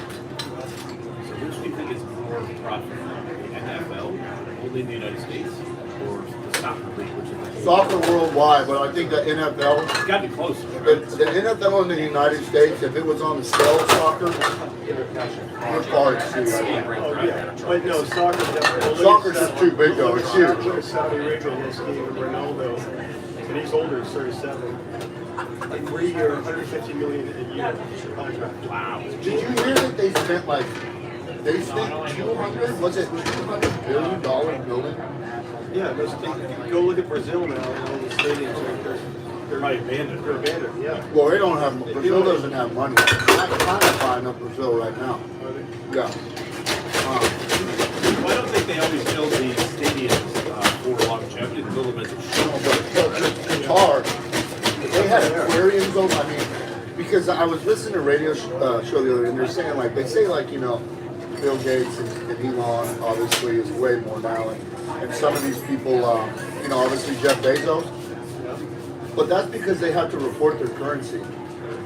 So which do you think is more profitable? The NFL, only in the United States, or the soccer league, which is
soccer worldwide, but I think the NFL,
It's got to be closer.
the NFL in the United States, if it was on the scale of soccer, would far exceed.
Oh, yeah, but no, soccer definitely.
Soccer's just too big though, it's huge.
Look at Saudi Arabia, this game with Ronaldo, and he's older, he's 37. Like 3 year, 150 million a year contract.
Wow.
Did you hear that they spent like, they spent 200, was it $200 billion building?
Yeah, go look at Brazil now, and all the stadiums, they're
Probably abandoned.
They're abandoned, yeah.
Well, they don't have, Brazil doesn't have money. I'm kind of buying up Brazil right now.
Are they?
Yeah.
Well, I don't think they always build these stadiums for longevity. They build them as a show.
Qatar, they had aquariums over, I mean, because I was listening to a radio show the other day, and they're saying like, they say like, you know, Bill Gates and Elon obviously is way more now, and some of these people, you know, obviously Jeff Bezos, but that's because they have to report their currency.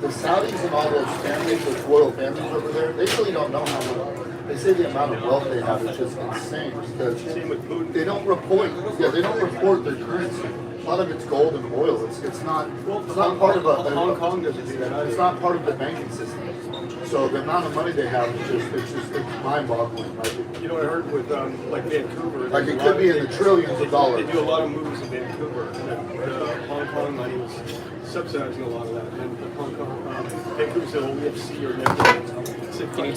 The Saudis and all those families, those royal families over there, they really don't know how much. They say the amount of wealth they have is just insane because
Same with Putin.
they don't report. Yeah, they don't report their currency. A lot of it's gold and oil. It's not part of
Hong
a.
Kong doesn't do that either.
It's not part of the banking system. So the amount of money they have is just mind-boggling. Like,
You know what I heard with like Vancouver?
Like,
there's
it
a
could
lot
be
of-
in the trillions of dollars.
They do a lot of moves in Vancouver. And the Hong Kong money was subsidizing a lot of that. And Hong Kong, Vancouver said, well, we have to see your network. Can you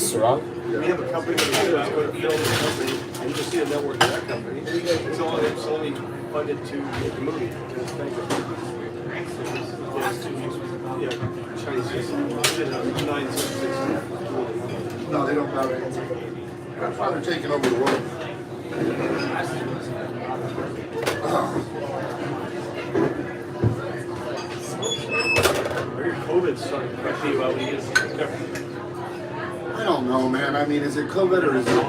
We have a company that is going to build a company, and you can see the network of that company. It's only funded to make a movie. And it's kind of yeah, Chinese system. 966.
no, they don't have it. That's why they're taking over the world.
Maybe COVID started to affect you out
I don't know, man. I mean, is it COVID or is it?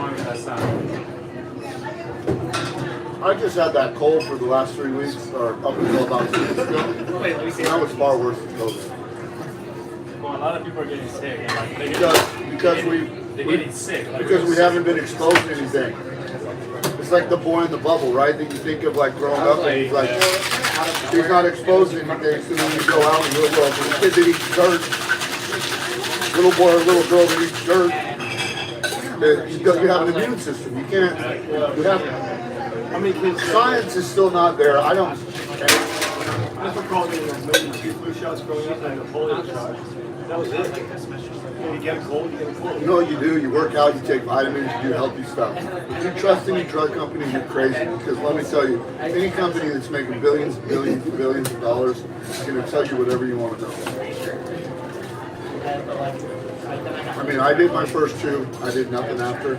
I just had that cold for the last 3 weeks, or up until about 2 weeks ago.
Wait, let me see.
That was far worse than COVID.
Well, a lot of people are getting sick. And like, they get,
Because because
they're getting sick. Like,
because we haven't been exposed to anything. It's like the boy in the bubble, right? That you think of like growing up, and he's like, he's not exposed to anything. So then you go out in the real world, and the kid that eats dirt, little boy or little girl that eats dirt, you have an immune system. You can't. You have.
How many kids?
Science is still not there. I don't.
That's what called me maybe 2 flu shots growing up and a polio shot. That was it. You get a cold, you get a cold.
You know what you do? You work out, you take vitamins, you do healthy stuff. If you trust any drug company, you're crazy. Because let me tell you, any company that's making billions, billions, billions of dollars is going to tell you whatever you want to know. I mean, I did my first 2. I did nothing after.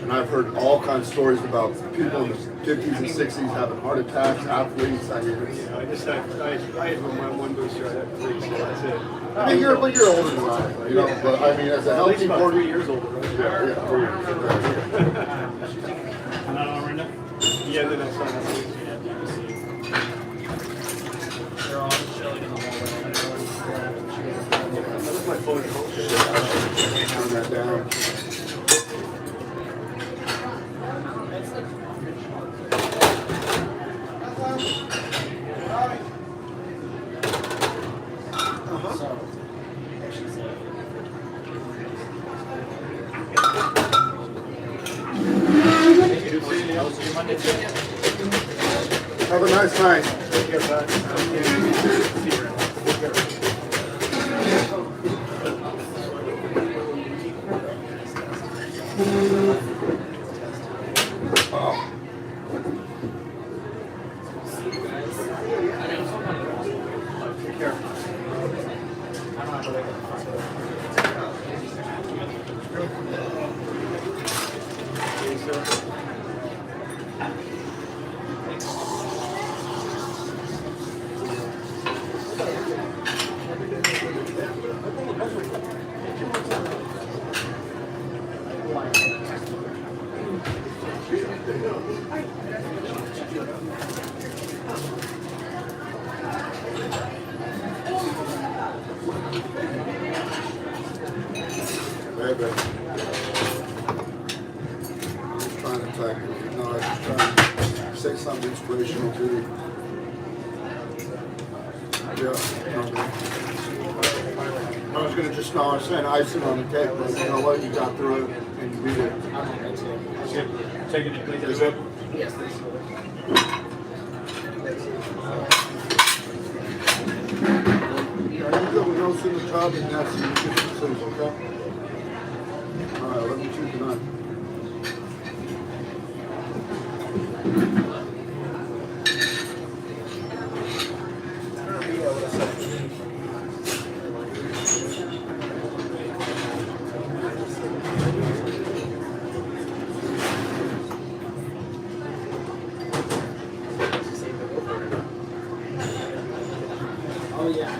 And I've heard all kinds of stories about people in the 50s and 60s having heart attacks, athletes. I mean, it's,
I had my one booster. I had 3, so that's it.
I mean, you're older than I, you know. But I mean, as a
At least
healthy
about
40
3 years older, right?
yeah, 3 years.
I'm not on right now.
Yeah, then that's fine.
They're all chilling in the hallway.
That's my phone.
Turn that down. Have a nice night.
Take care, bud.
Baby. I'm just trying to attack you. No, I was just trying to say something inspirational to you. Yeah. I was going to just, no, I was saying icing on the cake, but you know what? You got through it and you beat it.
Taking it, please.
Is it?
Yes, please.
You go with those in the tub and that's the decision, okay? All right, let me choose tonight.
Oh, yeah.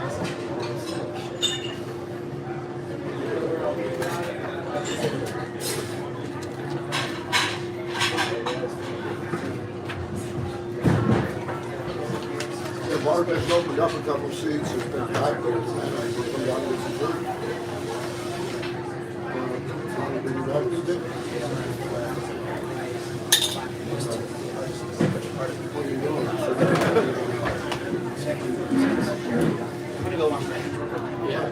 The bar just opened up a couple seats. It's been packed there. We'll come down and get some food. What are you doing?
I'm gonna go watch that.
Yeah.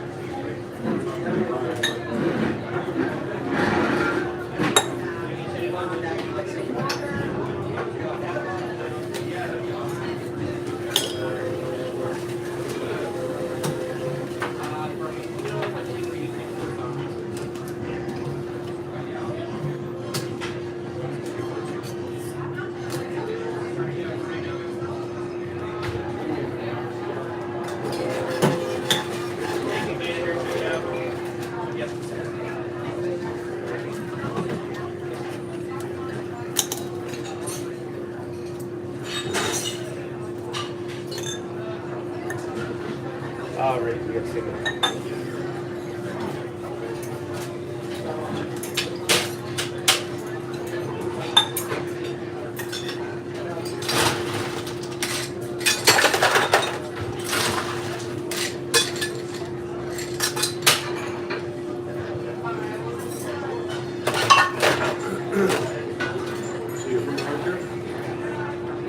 Ah, right, we got to sing it.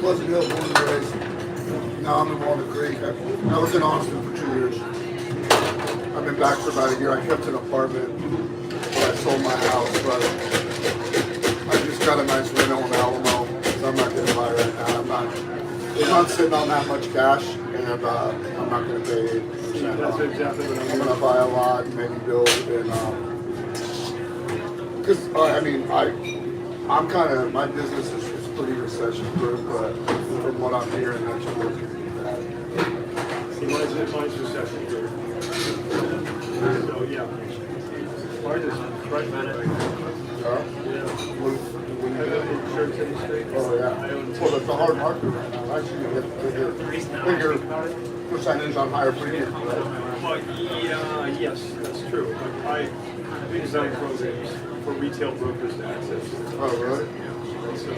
Pleasant Hill, born and raised. Now I'm in Walnut Creek. I was in Austin for 2 years. I've been back for about a year. I kept an apartment, but I sold my house. But I just got a nice rental in Alamo. I'm not going to buy right now. I'm not sitting on that much cash, and I'm not going to pay 8%.
That's exactly what
I'm going to buy a lot and maybe build. And because I mean, I'm kind of, my business is pretty recession proof, but from what I'm hearing, that's really bad.
Mine's recession proof. So yeah, mine is right better. I have insurance in the state.
Oh yeah. Well, it's a hard market right now. Actually, you get bigger percentage on higher premium. Right?
Well, yeah, yes, that's true. But I design programs for retail brokers to access.
Oh really?
So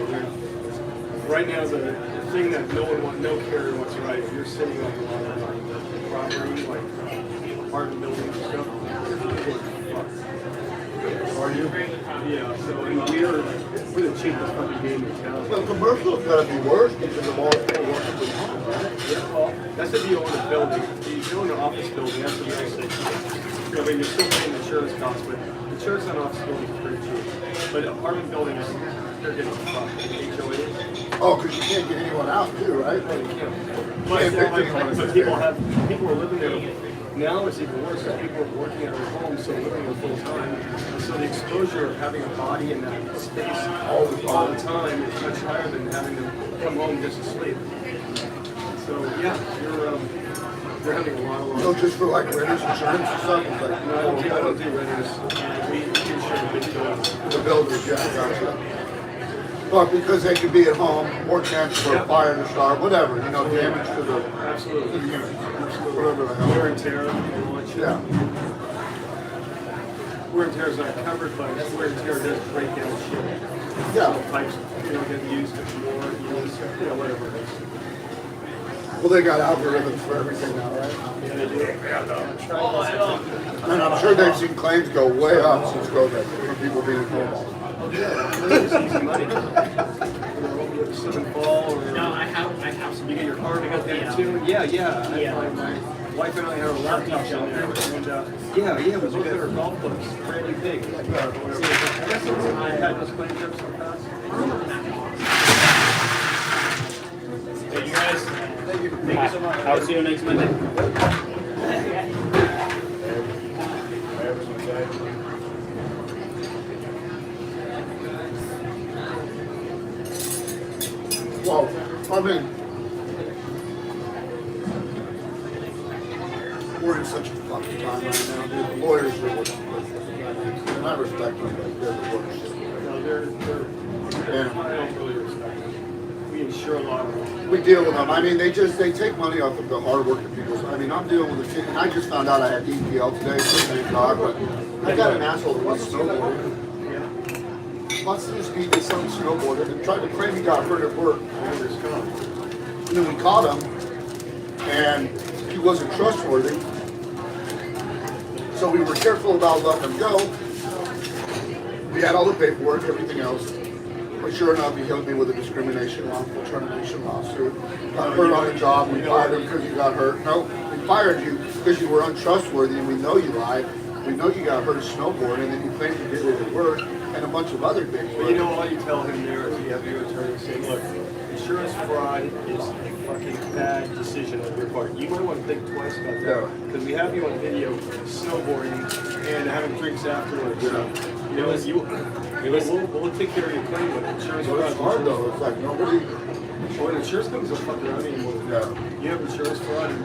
right now, the thing that no carrier wants to write, if you're sitting on a lot of property, like apartment buildings and stuff,
Are you?
yeah, so I mean, we're the cheapest fucking game in town.
Well, commercial's got to be worse because of all the people working from home, right?
Yeah, well, that's if you own a building. If you own an office building, that's the real estate. I mean, you're still paying insurance costs, but insurance on office buildings is pretty cheap. But apartment buildings, they're getting fucked. HOA.
Oh, because you can't get anyone out too, right?
But people are living there. Now it's even worse because people are working at their homes, so living there full time. And so the exposure of having a body in that space all the time is much higher than having them come home just to sleep. So yeah, you're having a lot of
So just for like renters insurance and stuff, it's like,
No, I don't do renters. We insure the big buildings.
the builders, yeah, gotcha. But because they could be at home, more chance for a fire to start, whatever, you know, damage to the
Absolutely.
unit, whatever the hell.
Wear and tear and all that shit.
Yeah.
Wear and tear is not covered, but wear and tear does break down shit.
Yeah.
So pipes, get used more, whatever it is.
Well, they got algorithms for everything now, right?
Yeah, they do.
And I'm sure they've seen claims go way up since COVID for people being home.
It's easy money. You slip and fall, or
No, I have some.
you get your car to go down too. Yeah. My wife and I have a laptop down there, and we looked at our golf clubs, brand new thing. I had those playing trips so fast.
Hey, you guys. Thank you so much. I'll see you next Monday.
Well, I mean, we're in such a fucking time right now, dude. The lawyers are what's and I respect them, but they're the worst.
No, I don't really respect them. We insure a lot of them.
We deal with them. I mean, they take money off of the hard working people. I mean, I'm dealing with a kid, and I just found out I had EPL today, so thank God, but I got an asshole that wants snowboarding. Wants to just beat this on snowboarding and tried to claim he got hurt at work. And then we caught him, and he wasn't trustworthy. So we were careful about letting him go. We had all the paperwork, everything else. But sure enough, he hit me with a discrimination wrongful termination lawsuit. Got hurt on the job, we fired him because you got hurt. No, we fired you because you were untrustworthy and we know you lied. We know you got hurt snowboarding and then you claimed you did it at work and a bunch of other things.
But you know, all you tell him there is you have your attorney say, look, insurance fraud is a fucking bad decision on your part. You might want to think twice about that. Because we have you on video snowboarding and having drinks afterwards.
Yeah.
You know, we'll take care of your claim, but insurance fraud.
It's hard though, it's like nobody.
When insurance companies don't fuck around anymore.
Yeah.
You have insurance fraud, and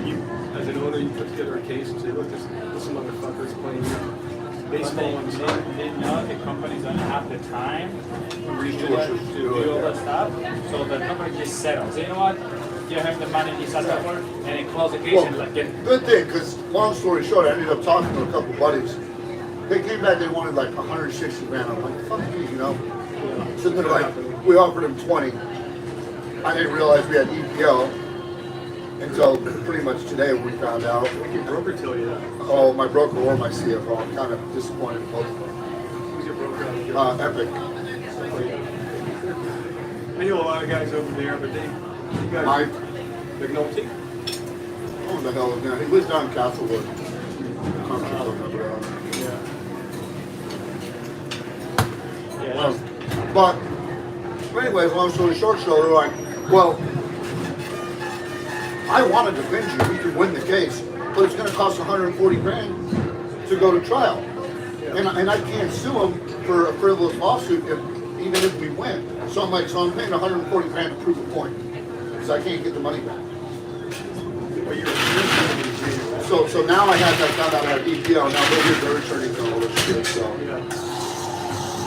you as an owner, you put together a case and say, look, this motherfucker is playing baseball on the side.
They know the companies don't have the time to
Resources
to do all that stuff, so the company just settles. So you know what? You have the money he's asking for, and they close the case and like get.
Good thing, because long story short, I ended up talking to a couple buddies. They came back, they wanted like 160 grand. I'm like, fuck you, you know? So they're like, we offered him 20. I didn't realize we had EPO until pretty much today we found out.
What your broker tell you that?
Oh, my broker or my CFO. I'm kind of disappointed in both of them.
Who's your broker?
Epic.
I know a lot of guys over there, but you guys.
Mike,
McNulty?
what the hell is that? He lives down in Castlewood.
Yeah.
But anyways, long story short, so they're like, well, I want to defend you. We can win the case, but it's going to cost 140 grand to go to trial, and I can't sue them for a frivolous lawsuit even if we win. So I'm like, so I'm paying 140 grand to prove a point because I can't get the money back. So now I found out I have EPO. Now they'll get their attorneys and all this shit. So.
Yeah.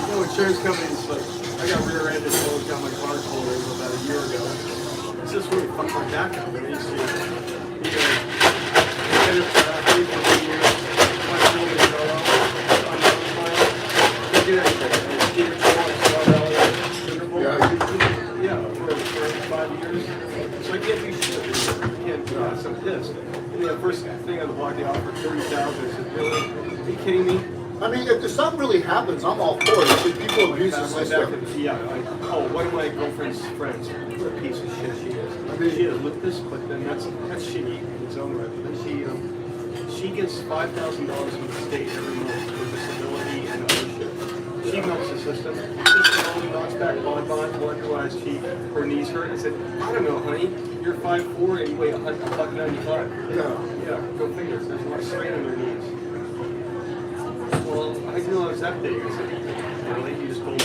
You know, insurance companies, like, I got rear-ended closed down my car shoulder about a year ago. It's just really fucked my back up. And I used to, get it for about 3 years. My shoulder fell out. I did everything. I did it for yeah, for 5 years. So I can't do shit. I can't do that. So I'm pissed. And the first thing on the block, they offered $30,000. I said, really? Are you kidding me?
I mean, if something really happens, I'm all for it. If people abuse the system.
One of my girlfriend's friends, what a piece of shit she is. I mean, she is lupus, but then that's shitty in its own right. But then she gets $5,000 from the state every month for disability and other shit. She melts the system. System only knocks back bonbons, wonder why her knees hurt. I said, I don't know, honey. You're 5'4" and you weigh 195. Yeah, go figure. There's a lot of strain on their knees. Well, I didn't know it was that big. I said, really? You just told me.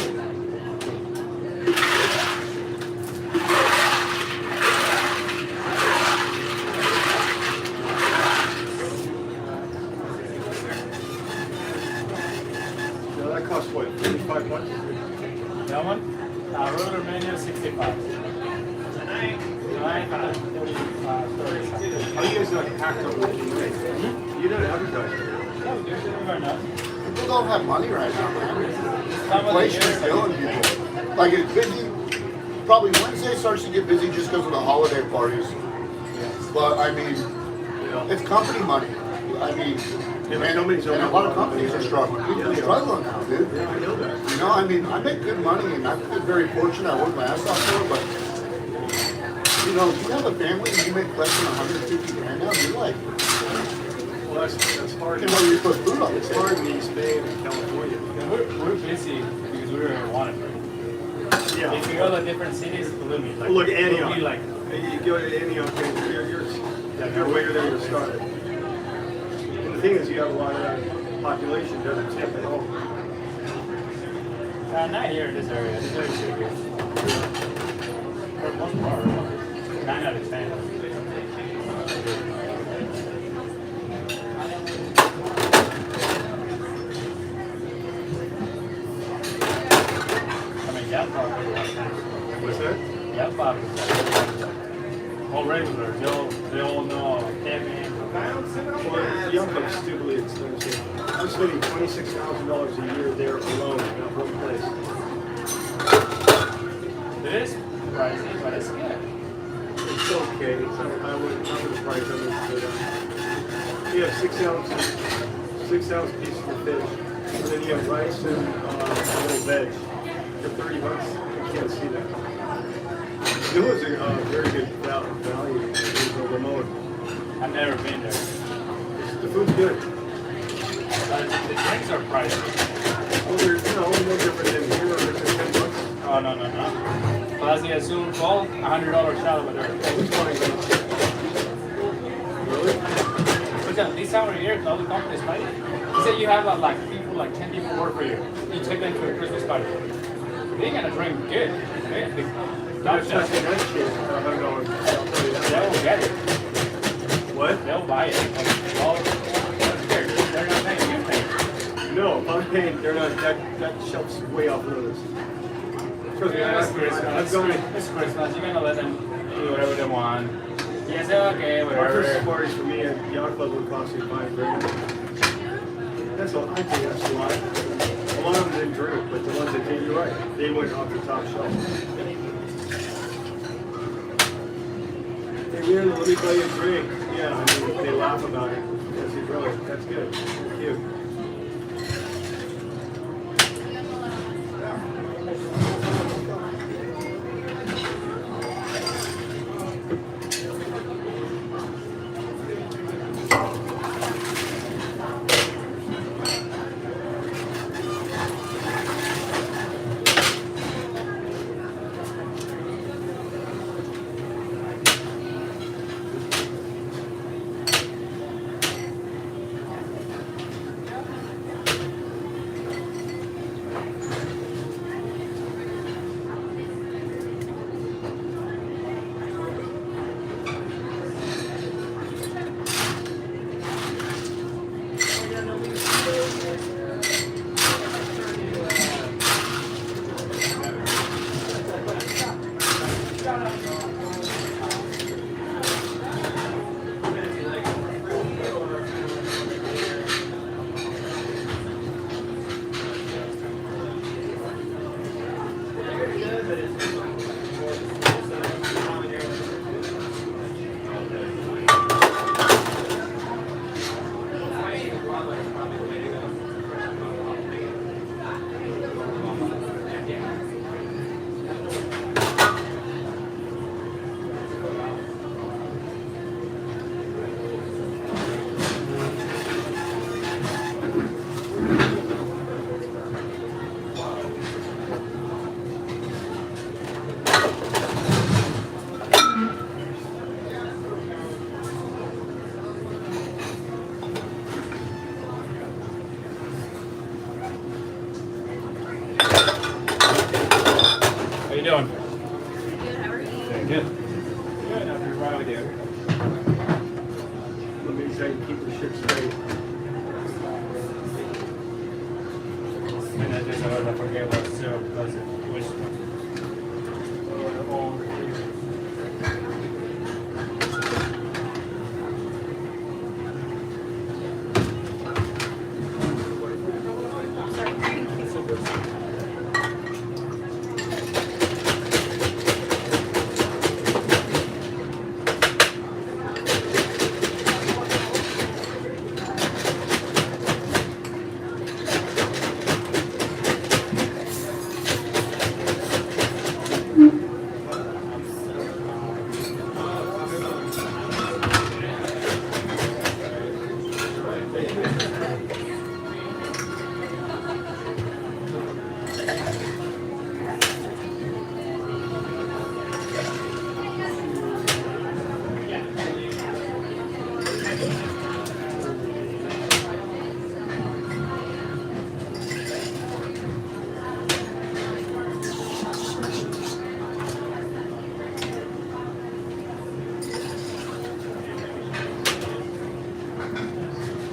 Now that costs what, $55?
That one? Regular menu 65. Tonight, 35.
How are you guys not hacked on making money? You don't advertise.
No, there's never enough.
People don't have money right now, man. Inflation's killing people. Like it's busy. Probably Wednesday starts to get busy just because of the holiday parties. But I mean, it's company money. I mean, and a lot of companies are struggling. People are struggling now, dude.
Yeah, I know that.
You know, I mean, I make good money and I've been very fortunate. I work my ass off for it, but you know, you have a family and you make less than 150 grand now, you're like,
Well, that's hard.
you know, you put food on the
It's
table.
hard in East Bay and California.
We're busy because we were wanted.
Yeah.
If you go to different cities, believe me. Like,
Well, look,
we'll
Antioch.
be like,
You go to Antioch, you're way there, you're started. And the thing is, you have a lot of that population doesn't tip at all.
not here in this area. This area is pretty good. For the most part, 9 out of 10.
What's that?
Yeah, Bob. All regular. They all know Kevin.
Well, Young Club's stupidly expensive. I'm spending $26,000 a year there alone in that one place.
It is pricey, but it's good.
It's okay. It's not, I wouldn't price on it, but you have 6-ounce pieces of fish, and then you have rice and a little veg for $30. You can't see that. It was a very good value in the remote.
I've never been there.
The food's good.
But the drinks are pricey.
Well, they're no different than here. It's $10.
Oh, no. Plus, you assume $100 shot over there.
It's fine. Really?
Because this time of year, all the companies fight. You say you have like people, like 10 people work for you. You take them to a Christmas party. They're gonna drink good.
That's that shit. $100.
They will get it.
What?
They'll buy it. They're not paying you pay.
No, if I'm paying, they're not. That shelf's way off limits. Trust me,
It's Christmas.
I've gone.
It's Christmas. You're gonna let them do whatever they want. You say okay,
Our Christmas
whatever.
parties for me at Yacht Club would cost me $5 grand. That's all. I think that's a lot. A lot of them didn't drink, but the ones that did, you're right. They went off the top shelf. Hey, man, let me buy you a drink. Yeah, I mean, they laugh about it. That's really, that's good. Cute.
you doing?
Good, how are you?
Good. Good. After a while, we do.
Let me say, keep the ship straight.
And I just I forget what syrup was it. Which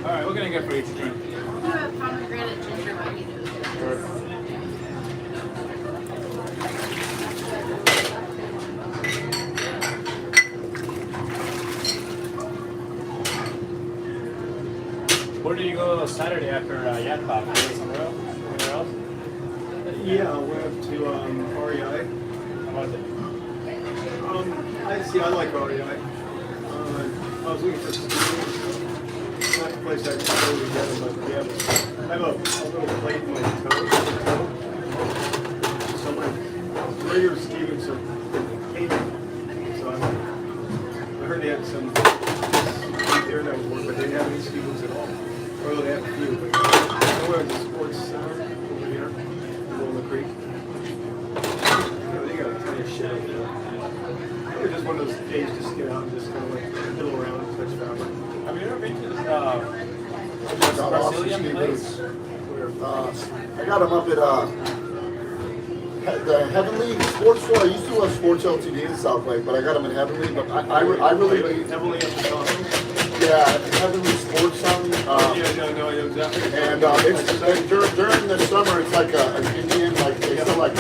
all right, we're gonna get for each drink.
You have pomegranate ginger mojitos.
Where do you go Saturday after Yak Pop? You go somewhere else? Anywhere else?
Yeah, I went to REI.
How was it?
I like REI. I was looking for some not the place I can go to get them, but yeah, I have a little plate in my toe. So my regular ski boots are painted. So I heard they had some there that was one, but they didn't have any ski boots at all. Or they have a few, but I went to the sports center over here, in the creek. They got a ton of shit up there. It's just one of those days just get out and just kind of like fiddle around and touch fabric.
Have you ever been to this
Got
Brazilian
awesome
place?
ski I got them up at the Heavenly Sports Store. I used to have Sports LTD in South Lake, but I got them in Heavenly. But I really,
Heavily up the top.
yeah, Heavenly Sports something.
Yeah, no, exactly.
And it's during the summer, it's like an Indian, like they sell like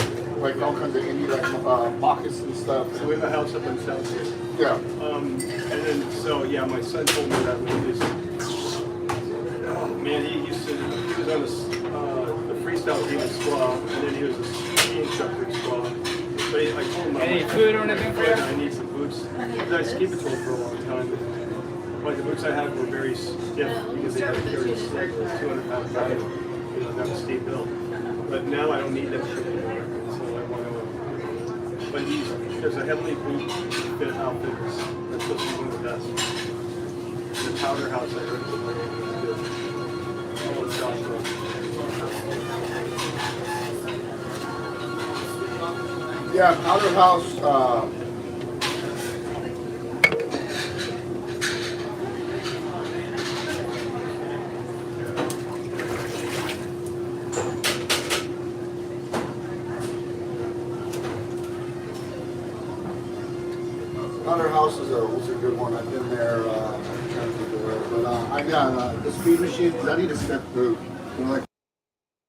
all kinds of Indian like moccasins and stuff.
So we have a house up in South Lake.
Yeah.
And then, so yeah, my son told me that when he was, oh man, he was on the freestyle team at Squaw, and then he was a ski instructor at Squaw. But I told him,
Any food or anything for you?
I need some boots. Because I ski patrolled for a long time. Like the boots I had were very stiff because they had to carry a stick with 200-pound guy, not a steep hill. But now I don't need that shit anymore. So I want to. But there's a heavily boot fit outfit that's supposed to be one of the best. The Powder House I heard is good. Oh, it's Joshua.
Yeah, Powder House. Powder House was a good one. I've been there. I'm trying to think of where, but I got the speed machine. I need a step boot. You know, like